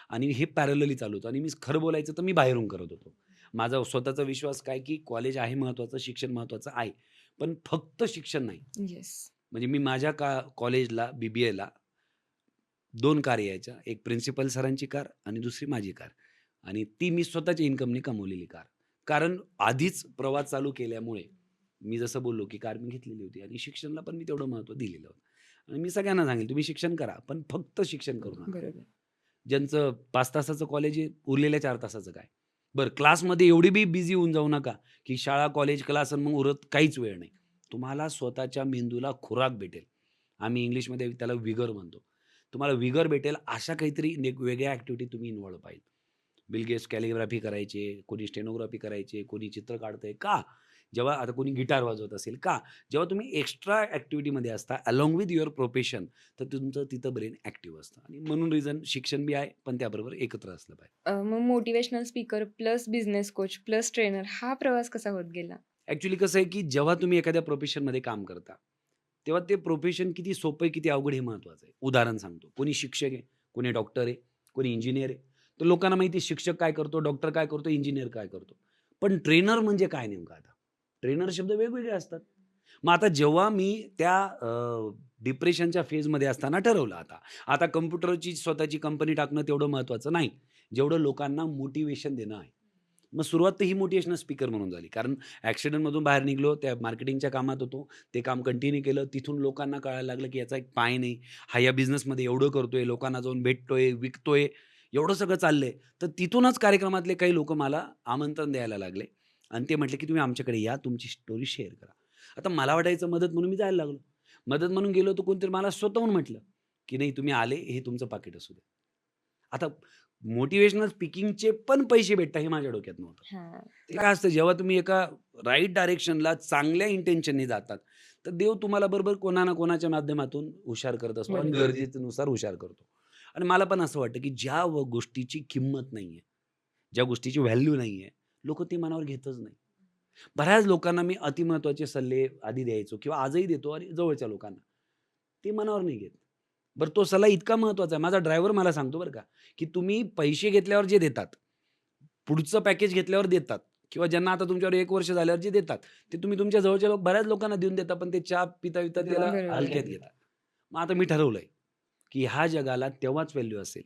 आणि हे पॅरलली चालू होतं आणि मी खरं बोलायचं तर मी बाहेरून करत होतो. माझा स्वतःचा विश्वास काय की कॉलेज आहे महत्त्वाचं, शिक्षण महत्त्वाचं आहे. पण फक्त शिक्षण नाही. येस. म्हणजे मी माझ्या कॉलेजला बी-बी-एला 2 कार यायच्या. एक प्रिन्सिपल सरांची कार आणि दुसरी माझी कार. आणि ती मी स्वतःच्या इन्कमने कमवलेली कार. कारण आधीच प्रवास चालू केल्यामुळे मी जसं बोललो, की कार मी घेतलेली होती आणि शिक्षणाला पण मी तेवढं महत्त्व दिलेलं होतं. आणि मी सगळ्यांना सांगेल, तुम्ही शिक्षण करा, पण फक्त शिक्षण करू नका. बरोबर. ज्यांचं 5 तासाचं कॉलेज आहे, उरलेल्या 4 तासाचं काय? बरं क्लासमध्ये एवढी बी बिझी होऊन जाऊ नका, की शाळा, कॉलेज, क्लास आणि मग उरत काहीच वेळ नाही. तुम्हाला स्वतःच्या मेंदूला खुराक भेटेल. आम्ही इंग्लिशमध्ये त्याला विगर म्हणतो. तुम्हाला विगर भेटेल अशा काहीतरी वेगळ्या ॲक्टिव्हिटी तुम्ही इन्व्हॉल्व पाहिजे. बिल गेट्स कॅलिग्राफी करायचे, कोणी स्टेनोग्राफी करायचे, कोणी चित्र काढतंय. का? जेव्हा आता कोणी गिटार वाजवत असेल. का? जेव्हा तुम्ही एक्स्ट्रा ॲक्टिव्हिटीमध्ये असता अलोंग विथ युअर प्रोफेशन, तर तुमचं तिथं ब्रेन ॲक्टिव्ह असतं आणि म्हणून रिझन शिक्षण बी आहे, पण त्याबरोबर एकत्र असलं पाहिजे. मग motivational speaker plus business coach plus trainer हा प्रवास कसा होत गेला? ॲक्चुअली कसं आहे, की जेव्हा तुम्ही एखाद्या प्रोफेशनमध्ये काम करता, तेव्हा ते प्रोफेशन किती सोपं आहे, किती अवघड हे महत्त्वाचं आहे. उदाहरण सांगतो. कोणी शिक्षक आहे, कोणी डॉक्टर आहे, कोणी इंजिनिअर आहे. तर लोकांना माहिती आहे शिक्षक काय करतो, डॉक्टर काय करतो, इंजिनिअर काय करतो. पण ट्रेनर म्हणजे काय नेमकं आता? ट्रेनर शब्द वेगवेगळे असतात. मग आता जेव्हा मी त्या डिप्रेशनच्या फेजमध्ये असताना ठरवलं आता कॉम्प्युटरची स्वतःची कंपनी टाकणं तेवढं महत्त्वाचं नाही, जेवढं लोकांना मोटिव्हेशन देणं आहे. मग सुरुवात तर ही मोटिव्हेशनल स्पीकर म्हणून झाली. कारण ॲक्सिडेंटमधून बाहेर निघालो, त्या मार्केटिंगच्या कामात होतो. ते काम कंटिन्यू केलं. तिथून लोकांना कळायला लागलं, की याचा एक पाय नाही. हा या बिझनेसमध्ये एवढं करतोय, लोकांना जाऊन भेटतोय, विकतोय, एवढं सगळं चाललंय. तर तिथूनच कार्यक्रमातले काही लोकं मला आमंत्रण द्यायला लागले आणि ते म्हटले, की "तुम्ही आमच्याकडे या, तुमची स्टोरी शेअर करा." आता मला वाटायचं मदत म्हणून मी जायला लागलो. मदत म्हणून गेलो, तर कोणतरी मला स्वतःहून म्हटलं, की "नाही, तुम्ही आले, हे तुमचं पाकीट असू द्या." आता मोटिव्हेशनल स्पीकिंगचे पण पैसे भेटतात हे माझ्या डोक्यात नव्हतं. हां. ते काय असतं जेव्हा तुम्ही एका राइट डायरेक्शनला चांगल्या इंटेन्शननी जातात, तर देव तुम्हाला बरोबर कोणा ना कोणाच्या माध्यमातून हुशार करत असतो आणि बरोबर. गरजेनुसार हुशार करतो. आणि मला पण असं वाटतं, की ज्या गोष्टीची किंमत नाहीये, ज्या गोष्टीची व्हॅल्यू नाहीये, लोकं ती मनावर घेतच नाही. बऱ्याच लोकांना मी अतिमहत्त्वाचे सल्ले आधी द्यायचो किंवा आजही देतो आणि जवळच्या लोकांना. ते मनावर नाही घेत. बरं तो सल्ला इतका महत्त्वाचा आहे. माझा ड्रायव्हर मला सांगतो बरं का, की तुम्ही पैसे घेतल्यावर जे देतात, पुढचं पॅकेज घेतल्यावर देतात किंवा ज्यांना आता तुमच्यावर 1 वर्ष झाल्यावर जे देतात, ते तुम्ही तुमच्या जवळच्या बऱ्याच लोकांना देऊन देता, पण ते चहा पिता-पिता त्याला बरोबर. हलक्यात घेतात. मग आता मी ठरवलंय, की ह्या जगाला तेव्हाच व्हॅल्यू असेल,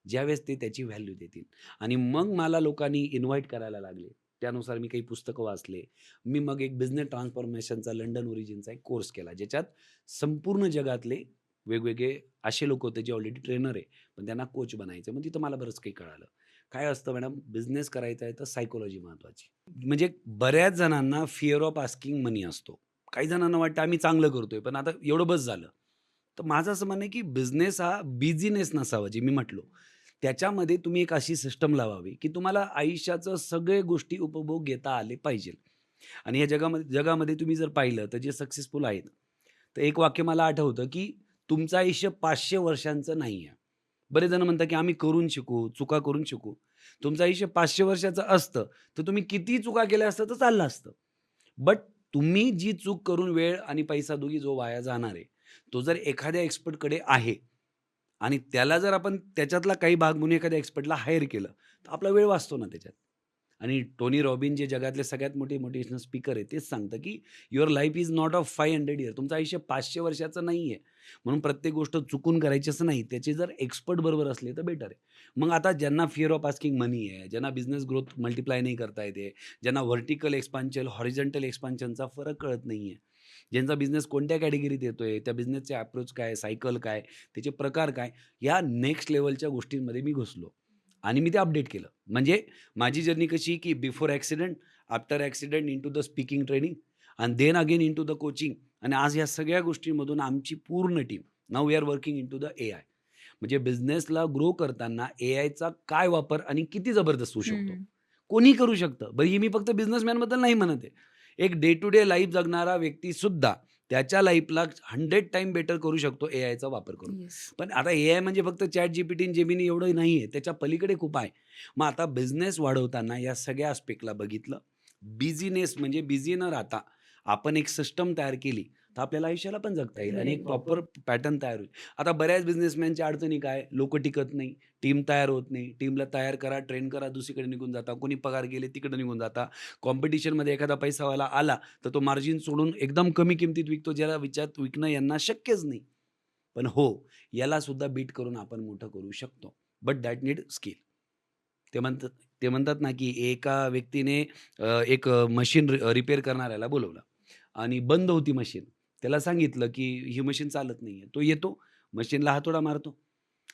ज्यावेळेस ते त्याची व्हॅल्यू देतील. आणि मग मला लोकांनी इन्व्हाईट करायला लागले. त्यानुसार मी काही पुस्तकं वाचले. मी मग एक बिझनेस ट्रान्सफॉर्मेशनचा लंडन ओरिजिनचा एक कोर्स केला, ज्याच्यात संपूर्ण जगातले वेगवेगळे असे लोक होते जे ऑलरेडी ट्रेनर आहे, पण त्यांना कोच बनायचं. मग तिथं मला बरंच काही कळालं. काय असतं मॅडम, बिझनेस करायचा आहे तर सायकॉलॉजी महत्त्वाची. म्हणजे बऱ्याच जणांना फिअर ऑफ आस्किंग मनी असतो. काही जणांना वाटतं आम्ही चांगलं करतोय, पण आता एवढं बस झालं. तर माझं असं म्हणणं आहे, की बिझनेस हा बिझीनेस नसावा, जे मी म्हटलो. त्याच्यामध्ये तुम्ही एक अशी सिस्टम लावावी, की तुम्हाला आयुष्याचं सगळे गोष्टी उपभोग घेता आले पाहिजे. आणि या जगामध्ये तुम्ही जर पाहिलं तर जे सक्सेसफुल आहेत, तर एक वाक्य मला आठवतं, की तुमचं आयुष्य 500 वर्षांचं नाही आहे. बरेच जण म्हणतात, की आम्ही करून शिकू, चुका करून शिकू. तुमचं आयुष्य 500 वर्षाचं असतं, तर तुम्ही कितीही चुका केल्या असत्या तर चाललं असतं. बट तुम्ही जी चूक करून वेळ आणि पैसा दोघी जो वाया जाणार आहे, तो जर एखाद्या एक्सपर्टकडे आहे आणि त्याला जर आपण त्याच्यातला काही भाग म्हणून एखाद्या एक्सपर्टला हायर केलं, तर आपला वेळ वाचतो ना त्याच्यात. आणि टोनी रॉबिन जे जगातले सगळ्यात मोठे मोटिव्हेशनल स्पीकर आहे, तेच सांगतं, की your life is not of 500 year. तुमचं आयुष्य 500 वर्षाचं नाहीये. म्हणून प्रत्येक गोष्ट चुकून करायची असं नाही. त्याचे जर एक्सपर्ट बरोबर असले तर बेटर आहे. मग आता ज्यांना फिअर ऑफ आस्किंग मनी आहे, ज्यांना बिझनेस ग्रोथ मल्टिप्लाय नाही करता येते, ज्यांना व्हर्टिकल एक्सपान्शन, हॉरिझॉन्टल एक्सपान्शनचा फरक कळत नाहीये, ज्यांचा बिझनेस कोणत्या कॅटेगरीत येतोय, त्या बिझनेसचे अप्रोच काय, सायकल काय, त्याचे प्रकार काय, या नेक्स्ट लेव्हलच्या गोष्टींमध्ये मी घुसलो आणि मी ते अपडेट केलं. म्हणजे माझी जर्नी कशी, की before accident, after accident, into the speaking training and then again into the coaching. आणि आज ह्या सगळ्या गोष्टींमधून आमची पूर्ण team, now we are working into the AI. म्हणजे बिझनेसला ग्रो करताना एआयचा काय वापर आणि किती जबरदस्त होऊ शकतो. हं. कोणी करू शकतं. बरं, ही मी फक्त बिझनेसमॅनबद्दल नाही म्हणत आहे. एक डे टू डे लाईफ जगणारा व्यक्तीसुद्धा त्याच्या लाईफला 100 टाईम बेटर करू शकतो एआयचा वापर करून. येस. पण आता एआय म्हणजे फक्त ChatGPT आणि Gemini एवढं नाहीये. त्याच्या पलीकडे खूप आहे. मग आता बिझनेस वाढवताना या सगळ्या आस्पेक्टला बघितलं. बिझीनेस म्हणजे बिझी न राहता आपण एक सिस्टम तयार केली, तर आपल्याला आयुष्याला पण जगता येईल आणि एक प्रॉपर पॅटर्न तयार होईल. आता बऱ्याच बिझनेसमॅनच्या अडचणी काय? लोकं टिकत नाही, टीम तयार होत नाही. टीमला तयार करा, ट्रेन करा, दुसरीकडे निघून जाता. कोणी पगार गेले तिकडे निघून जाता. कॉम्पिटिशनमध्ये एखादा पैसावाला आला, तर तो मार्जिन सोडून एकदम कमी किमतीत विकतो, ज्याला विचारात विकणं यांना शक्यच नाही. पण हो, याला सुद्धा बीट करून आपण मोठं करू शकतो. But that need skill. ते म्हणतात ते म्हणतात ना, की एका व्यक्तीने एक मशीन रिपेअर करणाऱ्याला बोलावलं आणि बंद होती मशीन. त्याला सांगितलं, की ही मशीन चालत नाहीये. तो येतो, मशीनला हातोडा मारतो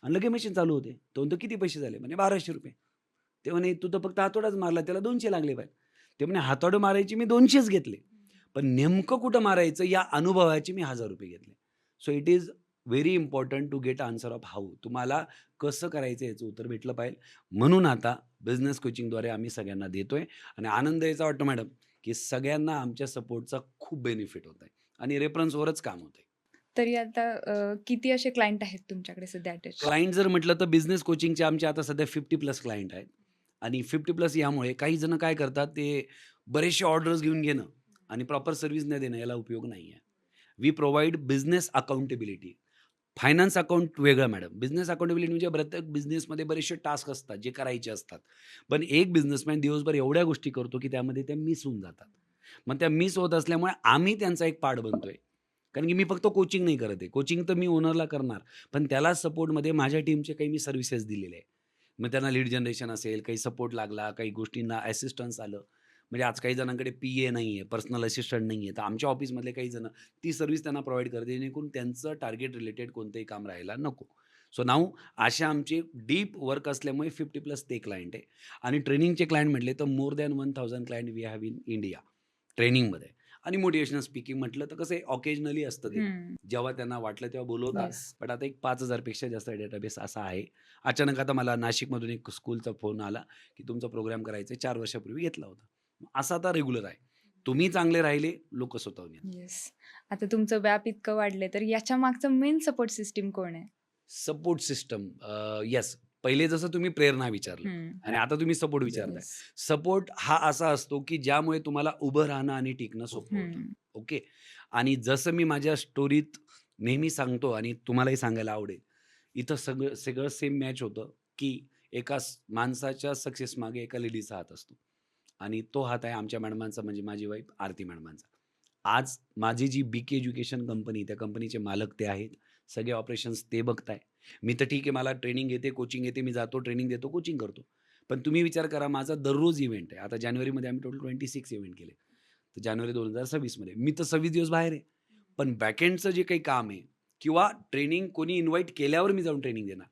आणि लगेच मशीन चालू होते. तो म्हणतो, "किती पैसे झाले?" म्हणे, "1200." ते म्हणे, "तू तर फक्त हातोडाच मारला, त्याला 200 लागले पाहिजे." ते म्हणे, "हातोडे मारायचे मी 200च घेतले. पण नेमकं कुठं मारायचं या अनुभवाचे मी ₹1000 घेतले." So it is very important to get answer of how. तुम्हाला कसं करायचं याचं उत्तर भेटलं पाहिजे. म्हणून आता बिझनेस कोचिंगद्वारे आम्ही सगळ्यांना देतोय आणि आनंद याचा वाटतो मॅडम, की सगळ्यांना आमच्या सपोर्टचा खूप बेनिफिट होत आहे आणि रेफरन्सवरच काम होतंय. तरी आता किती असे क्लायंट आहेत तुमच्याकडे सध्या अटॅच? क्लायंट जर म्हटलं तर बिझनेस कोचिंगचे आमचे आता सध्या 50 प्लस क्लायंट आहेत आणि 50 प्लस यामुळे काही जण काय करतात, ते बरेचसे ऑर्डर्स घेऊन घेणं आणि प्रॉपर सर्व्हिस न देणं याला उपयोग नाही आहे. We provide business accountability. Finance account वेगळं मॅडम. बिझनेस अकाउंटेबिलिटी म्हणजे प्रत्येक बिझनेसमध्ये बरेचसे टास्क असतात, जे करायचे असतात. पण एक बिझनेसमॅन दिवसभर एवढ्या गोष्टी करतो, की त्यामध्ये त्या मिस होऊन जातात. मग त्या मिस होत असल्यामुळे आम्ही त्यांचा एक पार्ट बनतोय. कारण की मी फक्त कोचिंग नाही करत आहे. कोचिंग तर मी ओनरला करणार. पण त्याला सपोर्टमध्ये माझ्या टीमचे काही मी सर्व्हिसेस दिलेले आहे. मग त्यांना लीड जनरेशन असेल, काही सपोर्ट लागला, काही गोष्टींना असिस्टन्स आलं. म्हणजे आज काही जणांकडे पी-ए नाहीये, पर्सनल असिस्टंट नाहीये. तर आमच्या ऑफिसमधले काही जण ती सर्व्हिस त्यांना प्रोव्हाईड करते, जेणेकरून त्यांचं टार्गेट रिलेटेड कोणतंही काम राहायला नको. सो नाऊ अशा आमचे डीप वर्क असल्यामुळे 50 प्लस ते क्लायंट आहे. आणि ट्रेनिंगचे क्लायंट म्हटले तर more than 1000 client we have in India ट्रेनिंगमध्ये. आणि मोटिव्हेशनल स्पीकिंग म्हटलं तर कसं आहे, ऑकेजनली असतं ते. हं. जेव्हा त्यांना वाटलं तेव्हा बोलवतात. येस. बट आता एक 5000 पेक्षा जास्त डेटाबेस असा आहे. अचानक आता मला नाशिकमधून एक स्कूलचा फोन आला, की तुमचा प्रोग्राम करायचा आहे. 4 वर्षापूर्वी घेतला होता. असा आता रेग्युलर आहे. तुम्ही चांगले राहिले, लोकं स्वतःहून येतात. येस. आता तुमचं व्याप इतकं वाढलंय, तर याच्या मागचं मेन सपोर्ट सिस्टम कोण आहे? Support system yes. पहिले जसं तुम्ही प्रेरणा विचारलं हं. आणि आता तुम्ही सपोर्ट विचारताय. येस. सपोर्ट हा असा असतो, की ज्यामुळे तुम्हाला उभं राहणं आणि टिकणं सोपं होतं. हं. ओके. आणि जसं मी माझ्या स्टोरीत नेहमी सांगतो आणि तुम्हालाही सांगायला आवडेल. इथं सगळं सगळं सेम मॅच होतं, की एका माणसाच्या सक्सेस मागे एका लेडीचा हात असतो आणि तो हात आहे आमच्या मॅडमांचा, म्हणजे माझी वाईफ आरती मॅडमांचा. आज माझी जी बी-के एज्युकेशन कंपनी, त्या कंपनीचे मालक ते आहेत. सगळे ऑपरेशन्स ते बघताय. मी तर ठीक आहे, मला ट्रेनिंग येते, कोचिंग येते. मी जातो, ट्रेनिंग देतो, कोचिंग करतो. पण तुम्ही विचार करा, माझा दररोज इव्हेंट आहे. आता जानेवारीमध्ये आम्ही टोटल 26 इव्हेंट केले. तर जानेवारी 2026 मध्ये. मी तर 26 दिवस बाहेर आहे. पण बॅकएंडचं जे काही काम आहे किंवा ट्रेनिंग कोणी इन्व्हाईट केल्यावर मी जाऊन ट्रेनिंग देणार.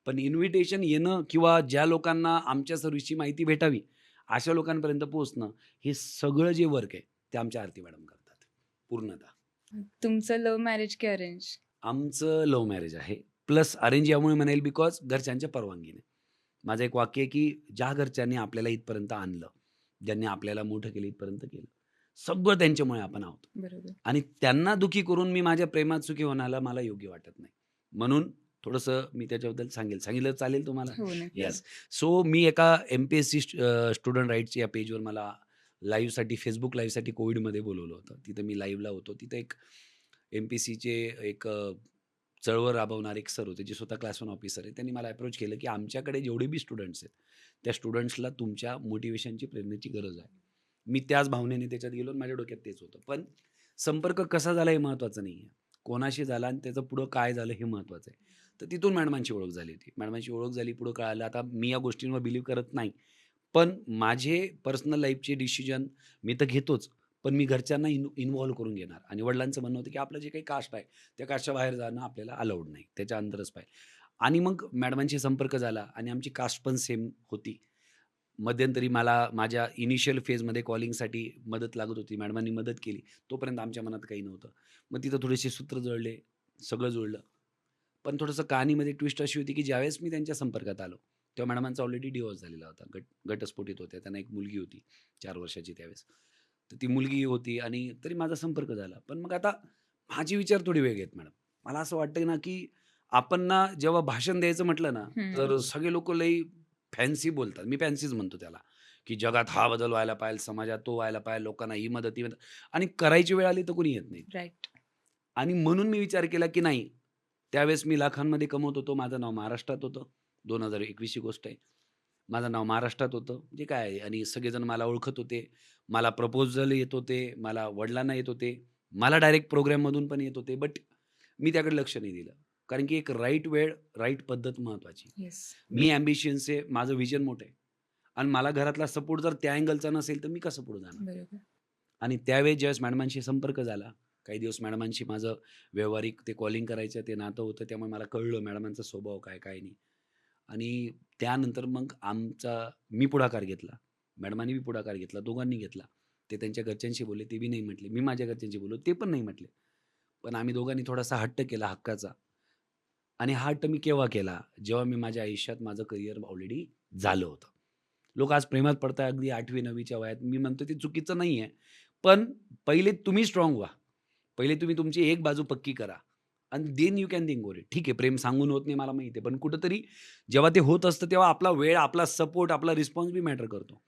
पण इन्व्हिटेशन येणं किंवा ज्या लोकांना आमच्या सर्व्हिसची माहिती भेटावी, अशा लोकांपर्यंत पोहोचणं, हे सगळं जे वर्क आहे, ते आमच्या आरती मॅडम करतात पूर्णतः. तुमचं लव्ह मॅरेज की अरेंज? आमचं लव्ह मॅरेज आहे. प्लस अरेंज यामुळे म्हणेल बिकॉज घरच्यांच्या परवानगीने. माझं एक वाक्य आहे, की ज्या घरच्यांनी आपल्याला इथपर्यंत आणलं, ज्यांनी आपल्याला मोठं केलं, इथपर्यंत केलं, सगळं त्यांच्यामुळे आपण आहोत. बरोबर. आणि त्यांना दुःखी करून मी माझ्या प्रेमात सुखी होण्याला मला योग्य वाटत नाही. म्हणून थोडंसं मी त्याच्याबद्दल सांगेल. सांगितलं चालेल तुम्हाला? हो, नक्की. येस. सो मी एका एम-पी-एस-सी स्टुडंट राईट्स या पेजवर मला लाईव्हसाठी Facebook लाईव्हसाठी कोविडमध्ये बोलावलं होतं. तिथं मी लाईव्हला होतो. तिथं एक एम-पी-एस-सीचे एक चळवळ राबवणारे एक सर होते, जे स्वतः क्लास 1 ऑफिसर आहेत. त्यांनी मला अप्रोच केलं, की आमच्याकडे जेवढे बी स्टुडंट्स आहेत, त्या स्टुडंट्सला तुमच्या मोटिव्हेशनची, प्रेरणेची गरज आहे. मी त्याच भावनेने त्याच्यात गेलो आणि माझ्या डोक्यात तेच होतं. पण संपर्क कसा झाला हे महत्त्वाचं नाही आहे. कोणाशी झाला आणि त्याचं पुढं काय झालं हे महत्त्वाचं आहे. तर तिथून मॅडमांची ओळख झाली होती. मॅडमांची ओळख झाली, पुढं कळालं. आता मी या गोष्टींवर बिलीव्ह करत नाही. पण माझे पर्सनल लाईफचे डिसिजन मी तर घेतोच. पण मी घरच्यांना इन्व्हॉल्व करून घेणार आणि वडिलांचं म्हणणं होतं, की आपलं जे काही कास्ट आहे, त्या कास्टच्या बाहेर जाणं आपल्याला अलाउड नाही. त्याच्या अंदरच पाहिजे. आणि मग मॅडमांशी संपर्क झाला आणि आमची कास्ट पण सेम होती. मध्यंतरी मला माझ्या इनिशियल फेजमध्ये कॉलिंगसाठी मदत लागत होती. मॅडमांनी मदत केली. तोपर्यंत आमच्या मनात काही नव्हतं. मग तिथं थोडेसे सूत्र जुळले, सगळं जुळलं. पण थोडंसं कहाणीमध्ये ट्विस्ट अशी होती, की ज्यावेळेस मी त्यांच्या संपर्कात आलो, तेव्हा मॅडमांचा ऑलरेडी डिव्होर्स झालेला होता. घटस्फोटीत होत्या. त्यांना एक मुलगी होती 4 वर्षाची त्यावेळेस. तर ती मुलगी होती आणि तरी माझा संपर्क झाला. पण मग आता माझे विचार थोडे वेगळे आहेत मॅडम. मला असं वाटतं ना, की आपण ना जेव्हा भाषण द्यायचं म्हटलं ना, तर सगळे लोकं लई फॅन्सी बोलतात. मी फॅन्सीच म्हणतो त्याला, की जगात हा बदल व्हायला पाहिजे, समाजात तो व्हायला पाहिजे, लोकांना ही मदत, ती मदत आणि करायची वेळ आली तर कोणी येत नाही. राइट. आणि म्हणून मी विचार केला, की नाही, त्यावेळेस मी लाखांमध्ये कमवत होतो. माझं नाव महाराष्ट्रात होतं. 2021 ची गोष्ट आहे. माझं नाव महाराष्ट्रात होतं. जे काय आहे आणि सगळेजण मला ओळखत होते. मला प्रपोजल येत होते. मला वडिलांना येत होते. मला डायरेक्ट प्रोग्राममधून पण येत होते. बट मी त्याकडे लक्ष नाही दिलं. कारण की एक राईट वेळ, राईट पद्धत महत्त्वाची. येस. मी ॲम्बिशियन्स आहे. माझं व्हिजन मोठं आहे. आणि मला घरातला सपोर्ट जर त्या अँगलचा नसेल, तर मी कसं पुढे जाणार? बरोबर. आणि त्यावेळेस ज्यावेळेस मॅडमांशी संपर्क झाला, काही दिवस मॅडमांशी माझं व्यावहारिक ते कॉलिंग करायचं ते नातं होतं. त्यामुळे मला कळलं मॅडमांचा स्वभाव काय, काय नाही. आणि त्यानंतर मग मी पुढाकार घेतला. मॅडमांनी बी पुढाकार घेतला. दोघांनी घेतला. ते त्यांच्या घरच्यांशी बोलले, ते बी नाही म्हटले. मी माझ्या घरच्यांशी बोललो, ते पण नाही म्हटले. पण आम्ही दोघांनी थोडासा हट्ट केला हक्काचा. आणि हा हट्ट मी केव्हा केला? जेव्हा मी माझ्या आयुष्यात माझं करियर ऑलरेडी झालं होतं. लोकं आज प्रेमात पडताय अगदी 8वी-9वी च्या वयात. मी म्हणतो ते चुकीचं नाहीये. पण पहिले तुम्ही स्ट्राँग व्हा. पहिले तुम्ही तुमची एक बाजू पक्की करा आणि then you can think over it. ठीक आहे, प्रेम सांगून होत नाही मला माहिती आहे. पण कुठेतरी जेव्हा ते होत असतं, तेव्हा आपला वेळ, आपला सपोर्ट, आपला रिस्पॉन्स बी मॅटर करतो.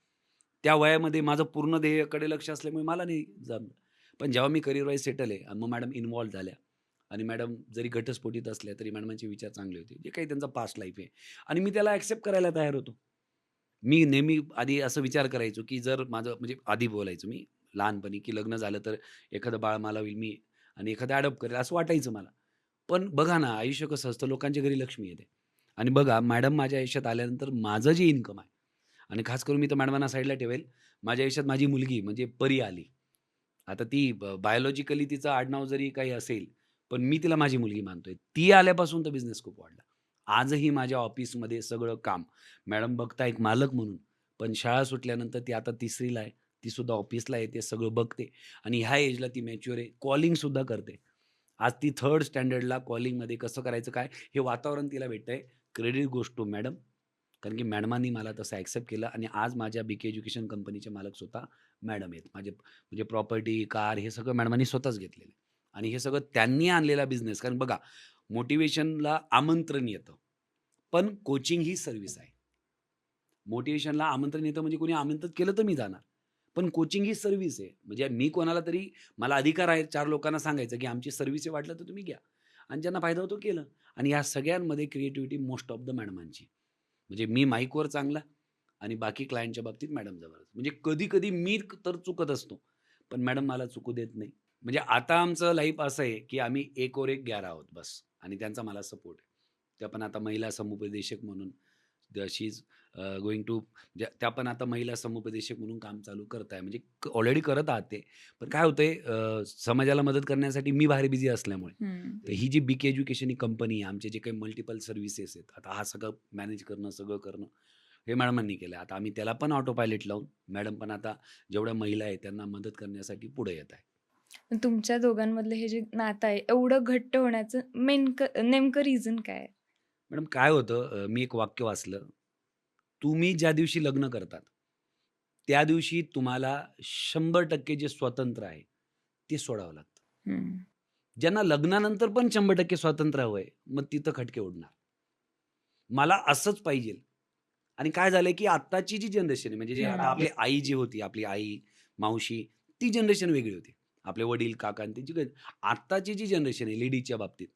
त्या वयामध्ये माझं पूर्ण ध्येयाकडे लक्ष असल्यामुळे मला नाही जमलं. पण जेव्हा मी करियर वाईज सेटल आहे आणि मग मॅडम इन्व्हॉल्व झाल्या आणि मॅडम जरी घटस्फोटीत असल्या, तरी मॅडमांचे विचार चांगले होते. जे काही त्यांचा पास्ट लाईफ आहे आणि मी त्याला ॲक्सेप्ट करायला तयार होतो. मी नेहमी आधी असा विचार करायचो, की जर माझं म्हणजे आधी बोलायचो मी लहानपणी, की लग्न झालं तर एखादं बाळ मला होईल मी आणि एखादं अडॉप्ट करेल असं वाटायचं मला. पण बघा ना, आयुष्य कसं असतं लोकांच्या घरी लक्ष्मी येते आणि बघा मॅडम माझ्या आयुष्यात आल्यानंतर माझं जे इन्कम आहे आणि खास करून मी तर मॅडमांना साईडला ठेवेल. माझ्या आयुष्यात माझी मुलगी म्हणजे परी आली. आता ती बायोलॉजिकली तिचं आडनाव जरी काही असेल, पण मी तिला माझी मुलगी मानतोय. ती आल्यापासून तर बिझनेस खूप वाढला. आजही माझ्या ऑफिसमध्ये सगळं काम मॅडम बघता एक मालक म्हणून, पण शाळा सुटल्यानंतर ती आता 3री आहे. ती सुद्धा ऑफिसला येते, सगळं बघते आणि ह्या एजला ती मॅच्युअर आहे. कॉलिंगसुद्धा करते. आज ती 3rd स्टँडर्डला कॉलिंगमध्ये कसं करायचं काय, हे वातावरण तिला भेटतंय. Credit goes to madam. कारण की मॅडमांनी मला तसं ॲक्सेप्ट केलं आणि आज माझ्या बी-के एज्युकेशन कंपनीचे मालक स्वतः मॅडम आहेत. म्हणजे प्रॉपर्टी, कार हे सगळं मॅडमांनी स्वतःच घेतलेलं आहे. आणि हे सगळं त्यांनी आणलेला बिझनेस. कारण बघा, मोटिव्हेशनला आमंत्रण येतं. पण कोचिंग ही सर्व्हिस आहे. मोटिव्हेशनला आमंत्रण येतं म्हणजे कोणी आमंत्रित केलं तर मी जाणार. पण कोचिंग ही सर्व्हिस आहे. म्हणजे मी कोणाला तरी मला अधिकार आहे 4 लोकांना सांगायचं, की आमची सर्व्हिस आहे वाटलं तर तुम्ही घ्या. आणि ज्यांना फायदा होतो केलं. आणि या सगळ्यांमध्ये क्रिएटिव्हिटी मोस्ट ऑफ द मॅडमांची. म्हणजे मी माईकवर चांगला आणि बाकी क्लायंटच्या बाबतीत मॅडम जबरदस्त. म्हणजे कधी-कधी मी तर चुकत असतो. पण मॅडम मला चुकू देत नाही. म्हणजे आता आमचं लाईफ असं आहे, की आम्ही एक और एक 11 आहोत बस आणि त्यांचा मला सपोर्ट आहे. त्या पण आता महिला समुपदेशक म्हणून शी इज गोइंग टू त्या पण आता महिला समुपदेशक म्हणून काम चालू करत आहे. म्हणजे ऑलरेडी करत आहात ते. पण काय होतंय समाजाला मदत करण्यासाठी मी बाहेर बिझी असल्यामुळे, हं. तर ही जी बिग एज्युकेशन ही कंपनी आहे, आमचे जे काही मल्टिपल सर्व्हिसेस आहेत, आता हा सगळं मॅनेज करणं, सगळं करणं, हे मॅडमांनी केलं. आता आम्ही त्याला पण ऑटो पायलट लावून मॅडम पण आता जेवढ्या महिला आहेत त्यांना मदत करण्यासाठी पुढे येत आहे. पण तुमच्या दोघांमधलं हे जे नातं आहे एवढं घट्ट होण्याचं नेमकं रिझन काय आहे? मॅडम काय होतं मी एक वाक्य वाचलं. तुम्ही ज्या दिवशी लग्न करतात, त्या दिवशी तुम्हाला 100% जे स्वातंत्र्य आहे, ते सोडावं लागतं. हं. ज्यांना लग्नानंतर पण 100% स्वातंत्र्य हवंय, मग तिथं खटके उडणार. मला असंच पाहिजे. आणि काय झालंय, की आत्ताची जी जनरेशन आहे, म्हणजे जे आता हं. आपली आई जी होती, आपली आई, मावशी, ती जनरेशन वेगळी होती. आपले वडील, काका आणि त्यांची आत्ताची जी जनरेशन आहे लेडीजच्या बाबतीत,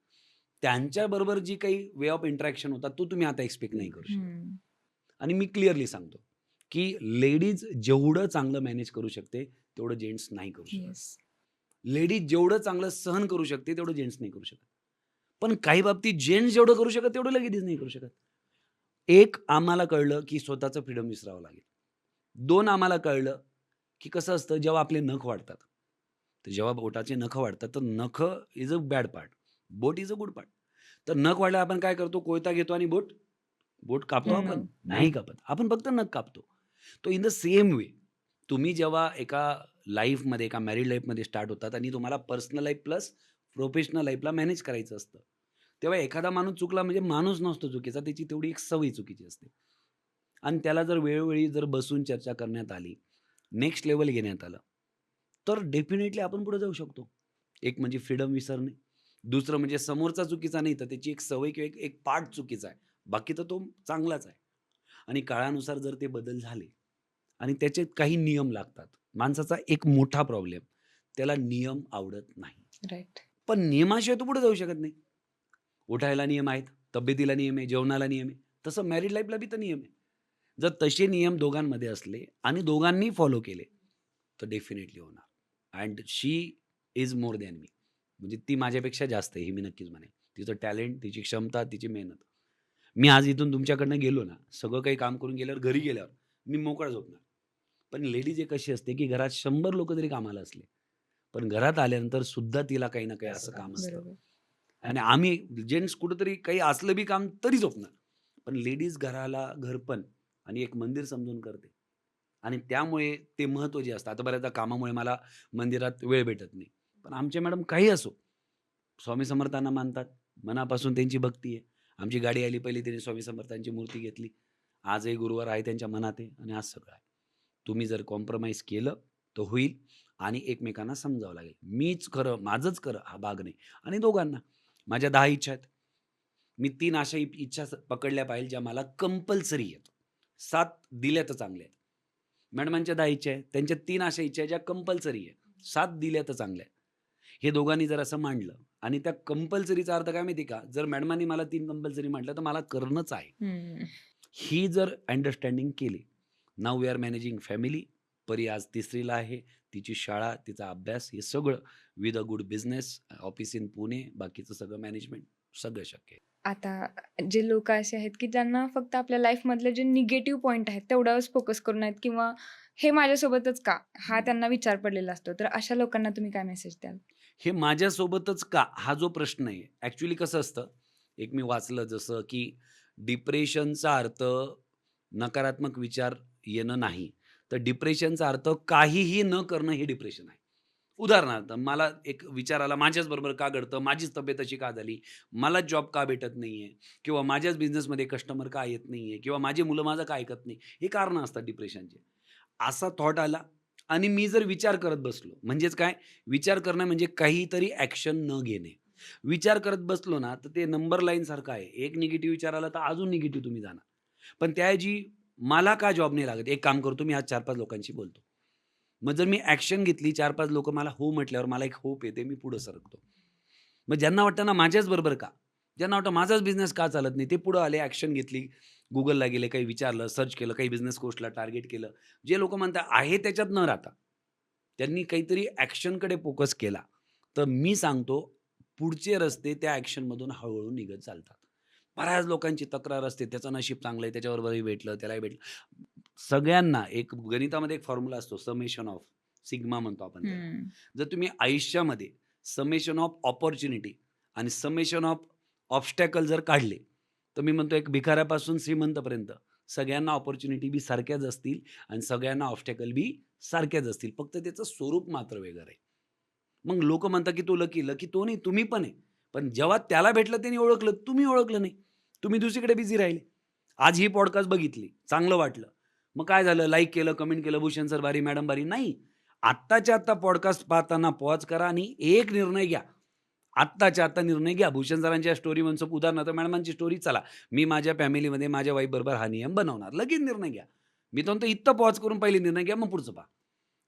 त्यांच्याबरोबर जी काही वे ऑफ इंटरॅक्शन होता, तो तुम्ही आता एक्सपेक्ट नाही करू शकत. हं. आणि मी क्लिअरली सांगतो, की लेडीज जेवढं चांगलं मॅनेज करू शकते, तेवढं जेंट्स नाही करू शकत. येस. लेडीज जेवढं चांगलं सहन करू शकते, तेवढं जेंट्स नाही करू शकत. पण काही बाबतीत जेंट्स जेवढं करू शकत, तेवढं लेडीज नाही करू शकत. एक आम्हाला कळलं, की स्वतःचं फ्रीडम विसरावं लागेल. 2 आम्हाला कळलं, की कसं असतं जेव्हा आपले नख वाढतात. तर जेव्हा बोटाचे नखं वाढतात, तर नखं is a bad part. Boat is a good part. तर नख वाढल्यावर आपण काय करतो? कोयता घेतो आणि बोट बोट कापतो आपण? हं. नाही कापत. आपण फक्त नख कापतो. तो इन द सेम वे तुम्ही जेव्हा एका लाईफमध्ये, एका मॅरिड लाईफमध्ये स्टार्ट होतात आणि तुम्हाला पर्सनल लाईफ प्लस प्रोफेशनल लाईफला मॅनेज करायचं असतं. तेव्हा एखादा माणूस चुकला म्हणजे माणूस नसतो चुकीचा, त्याची तेवढी एक सवय चुकीची असते. आणि त्याला जर वेळोवेळी जर बसून चर्चा करण्यात आली, नेक्स्ट लेव्हल घेण्यात आलं, तर डेफिनेटली आपण पुढे जाऊ शकतो. एक म्हणजे फ्रीडम विसरणे. दुसरं म्हणजे समोरचा चुकीचा नाही, तर त्याची एक सवय किंवा एक एक पार्ट चुकीचा आहे. बाकी तर तो चांगलाच आहे. आणि काळानुसार जर ते बदल झाले आणि त्याचे काही नियम लागतात. माणसाचा एक मोठा प्रॉब्लेम, त्याला नियम आवडत नाही. राइट. पण नियमाशिवाय तो पुढे जाऊ शकत नाही. उठायला नियम आहेत, तब्येतीला नियम आहे, जेवणाला नियम आहे. तसं मॅरिड लाईफला बी तर नियम आहे. जर तसे नियम दोघांमध्ये असले आणि दोघांनी फॉलो केले, तर डेफिनेटली होणार. And she is more than me. म्हणजे ती माझ्यापेक्षा जास्त आहे, हे मी नक्कीच म्हणेन. तिचं टॅलेंट, तिची क्षमता, तिची मेहनत. मी आज इथून तुमच्याकडनं गेलो ना, सगळं काही काम करून गेल्यावर घरी गेल्यावर मी मोकळा झोपणार. पण लेडीज एक अशी असते, की घरात 100 लोकं जरी कामाला असले, पण घरात आल्यानंतर सुद्धा तिला काही ना काही असं काम असतं. बरोबर. आणि आम्ही जेंट्स कुठेतरी काही असलं बी काम तरी झोपणार. पण लेडीज घराला घरपण आणि एक मंदिर समजून करते. आणि त्यामुळे ते महत्त्व जे असतं. आता बऱ्याचदा कामामुळे मला मंदिरात वेळ भेटत नाही. पण आमच्या मॅडम काही असो, स्वामी समर्थांना मानतात. मनापासून त्यांची भक्ती आहे. आमची गाडी आली पहिली त्यांनी स्वामी समर्थांची मूर्ती घेतली. आजही गुरुवार आहे त्यांच्या मनात आहे आणि आज सगळं आहे. तुम्ही जर कॉम्प्रोमाईज केलं तर होईल आणि एकमेकांना समजावं लागेल. मीच खरं, माझंच खरं हा भाग नाही आणि दोघांना. माझ्या 10 इच्छा आहेत. मी 3 अशा इच्छा पकडल्या पाहिजे ज्या मला कंपल्सरी आहेत. 7 दिल्या तर चांगल्या आहेत. मॅडमांच्या 10 इच्छा आहेत. त्यांच्या 3 अशा इच्छा आहेत ज्या कंपल्सरी आहेत. 7 दिल्या तर चांगल्या आहेत. हे दोघांनी जर असं मांडलं आणि त्या कंपल्सरीचा अर्थ काय माहिती का? जर मॅडमांनी मला 3 कंपल्सरी म्हटलं तर मला करणंच आहे. हं. ही जर अंडरस्टँडिंग केली. Now we are managing family. Pari आज 3री आहे. तिची शाळा, तिचा अभ्यास हे सगळं with a good business, office in Pune, बाकीचं सगळं मॅनेजमेंट सगळं शक्य आहे. आता जे लोकं असे आहेत, की ज्यांना फक्त आपल्या लाईफमधले जे निगेटिव्ह पॉइंट आहेत तेवढ्यावरच फोकस करून आहेत किंवा हे माझ्यासोबतच का? हा त्यांना विचार पडलेला असतो. तर अशा लोकांना तुम्ही काय मेसेज द्याल? हे माझ्यासोबतच का? हा जो प्रश्न आहे. ॲक्चुअली कसं असतं, एक मी वाचलं जसं की डिप्रेशनचा अर्थ नकारात्मक विचार येणं नाही. तर डिप्रेशनचा अर्थ काहीही न करणं हे डिप्रेशन आहे. उदाहरणार्थ मला एक विचार आला, माझ्याच बरोबर का घडतं? माझीच तब्येत अशी का झाली? मला जॉब का भेटत नाहीये? किंवा माझ्याच बिझनेसमध्ये कस्टमर का येत नाहीये? किंवा माझी मुलं माझं का ऐकत नाही? हे कारणं असतात डिप्रेशनचे. असा थॉट आला आणि मी जर विचार करत बसलो, म्हणजेच काय? विचार करणं म्हणजे काहीतरी ॲक्शन न घेणे. विचार करत बसलो ना, तर ते नंबर लाईनसारखं आहे. एक निगेटिव्ह विचार आला, तर अजून निगेटिव्ह तुम्ही जाणार. पण त्याऐवजी मला का जॉब नाही लागत? एक काम करतो, मी आज 4-5 लोकांशी बोलतो. मग जर मी ॲक्शन घेतली, 4-5 लोकं मला हो म्हटल्यावर मला एक होप येते, मी पुढे सरकतो. मग ज्यांना वाटतं ना माझ्याच बरोबर का? ज्यांना वाटतं माझाच बिझनेस का चालत नाही? ते पुढे आले, ॲक्शन घेतली, Googleला गेले, काही विचारलं, सर्च केलं, काही बिझनेस कोर्सला टार्गेट केलं. जे लोकं म्हणतात आहे त्याच्यात न राहता, त्यांनी काहीतरी ॲक्शनकडे फोकस केला, तर मी सांगतो पुढचे रस्ते त्या ॲक्शनमधून हळू निघत चालतात. बऱ्याच लोकांची तक्रार असते, त्याचं नशीब चांगलं आहे, त्याच्याबरोबरही भेटलं, त्यालाही भेटलं. सगळ्यांना एक गणितामध्ये एक फॉर्म्युला असतो, समेशन ऑफ सिग्मा म्हणतो आपण त्याला. हं. जर तुम्ही आयुष्यामध्ये समेशन ऑफ अपॉर्च्युनिटी आणि समेशन ऑफ ऑब्स्टॅकल जर काढले, तर मी म्हणतो एक भिकाऱ्यापासून श्रीमंतपर्यंत सगळ्यांना अपॉर्च्युनिटी बी सारख्याच असतील आणि सगळ्यांना ऑब्स्टॅकल बी सारख्याच असतील. फक्त त्याचं स्वरूप मात्र वेगळं आहे. मग लोक म्हणतात की तो लकी. लकी तो नाही, तुम्ही पण आहे. पण जेव्हा त्याला भेटलं त्याने ओळखलं, तुम्ही ओळखलं नाही. तुम्ही दुसरीकडे बिझी राहिले. आज ही पॉडकास्ट बघितली, चांगलं वाटलं. मग काय झालं? लाईक केलं, कमेंट केलं, भूषण सर भारी, मॅडम भारी. नाही. आत्ताच्या आत्ता पॉडकास्ट पाहताना पॉज करा आणि एक निर्णय घ्या. आत्ताच्या आत्ता निर्णय घ्या. भूषण सरांच्या स्टोरी म्हणतो, उदाहरणार्थ मॅडमांची स्टोरी, चला मी माझ्या फॅमिलीमध्ये माझ्या वाईफ बरोबर हा नियम बनवणार. लगेच निर्णय घ्या. मी तर म्हणतो इथं पॉज करून पहिले निर्णय घ्या, मग पुढचं पहा.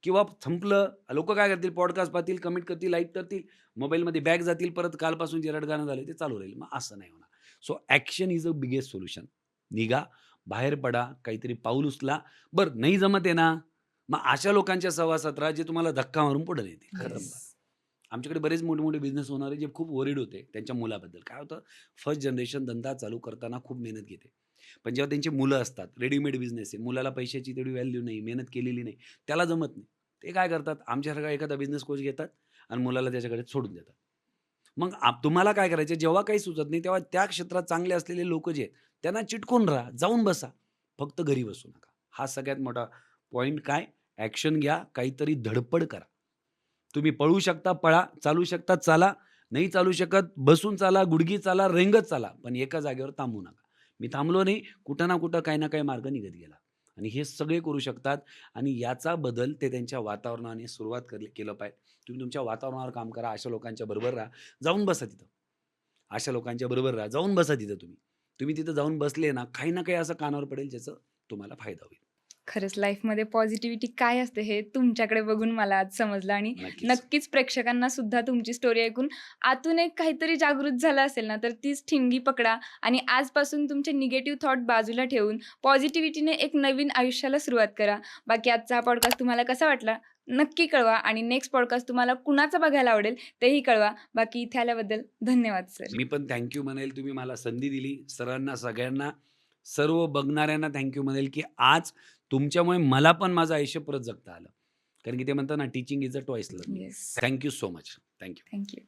किंवा संपलं. लोकं काय करतील, पॉडकास्ट पाहतील, कमेंट करतील, लाईक करतील, मोबाईलमध्ये बॅक जातील, परत कालपासून जे रडगाणं झालं ते चालू राहील. मग असं नाही होणार. So action is a biggest solution. निघा, बाहेर पडा, काहीतरी पाऊल उचला. बरं नाही जमत आहे ना, मग अशा लोकांच्या सहवासात राहा जे तुम्हाला धक्का मारून पुढे नेतील. खतम येस. बस. आमच्याकडे बरेच मोठे-मोठे बिझनेस ओनर जे खूप वरीड होते त्यांच्या मुलाबद्दल. काय होतं, फर्स्ट जनरेशन धंदा चालू करताना खूप मेहनत घेते. पण जेव्हा त्यांची मुलं असतात, रेडीमेड बिझनेस आहे, मुलाला पैशाची तेवढी व्हॅल्यू नाही, मेहनत केलेली नाही, त्याला जमत नाही. ते काय करतात, आमच्यासारखा एखादा बिझनेस कोच घेतात आणि मुलाला त्याच्याकडे सोडून देतात. मग तुम्हाला काय करायचं, जेव्हा काही सुचत नाही, तेव्हा त्या क्षेत्रात चांगले असलेले लोकं जे आहेत, त्यांना चिटकून राहा, जाऊन बसा. फक्त घरी बसू नका. हा सगळ्यात मोठा पॉइंट. काय, ॲक्शन घ्या, काहीतरी धडपड करा. तुम्ही पळू शकता पळा, चालू शकता चाला, नाही चालू शकत बसून चाला, गुडघी चाला, रेंगत चाला, पण एका जागेवर थांबू नका. मी थांबलो नाही, कुठं ना कुठं काही ना काही मार्ग निघत गेला. आणि हे सगळे करू शकतात आणि याचा बदल ते त्यांच्या वातावरणाने सुरुवात केलं पाहिजे. तुम्ही तुमच्या वातावरणावर काम करा, अशा लोकांच्या बरोबर राहा, जाऊन बसा तिथं. अशा लोकांच्या बरोबर राहा, जाऊन बसा तिथं तुम्ही. तुम्ही तिथं जाऊन बसले ना, काही ना काही असं कानावर पडेल ज्याचा तुम्हाला फायदा होईल. खरंच लाईफमध्ये पॉझिटिव्हिटी काय असते हे तुमच्याकडे बघून मला आज समजलं आणि नक्कीच. नक्कीच प्रेक्षकांना सुद्धा तुमची स्टोरी ऐकून आतून एक काहीतरी जागृत झालं असेल ना, तर तीच ठिणगी पकडा आणि आजपासून तुमचे निगेटिव्ह थॉट बाजूला ठेवून पॉझिटिव्हिटीने एक नवीन आयुष्याला सुरुवात करा. बाकी आजचा हा पॉडकास्ट तुम्हाला कसा वाटला नक्की कळवा आणि नेक्स्ट पॉडकास्ट तुम्हाला कुणाचा बघायला आवडेल तेही कळवा. बाकी इथे आल्याबद्दल धन्यवाद सर. मी पण थँक यू म्हणेल, तुम्ही मला संधी दिली. सरांना, सगळ्यांना, सर्व बघणाऱ्यांना थँक यू म्हणेल, की आज तुमच्यामुळे मला पण माझं आयुष्य परत जगता आलं. कारण की ते म्हणतात ना, teaching is a twice learning. Yes. Thank you so much. Thank you. Thank you.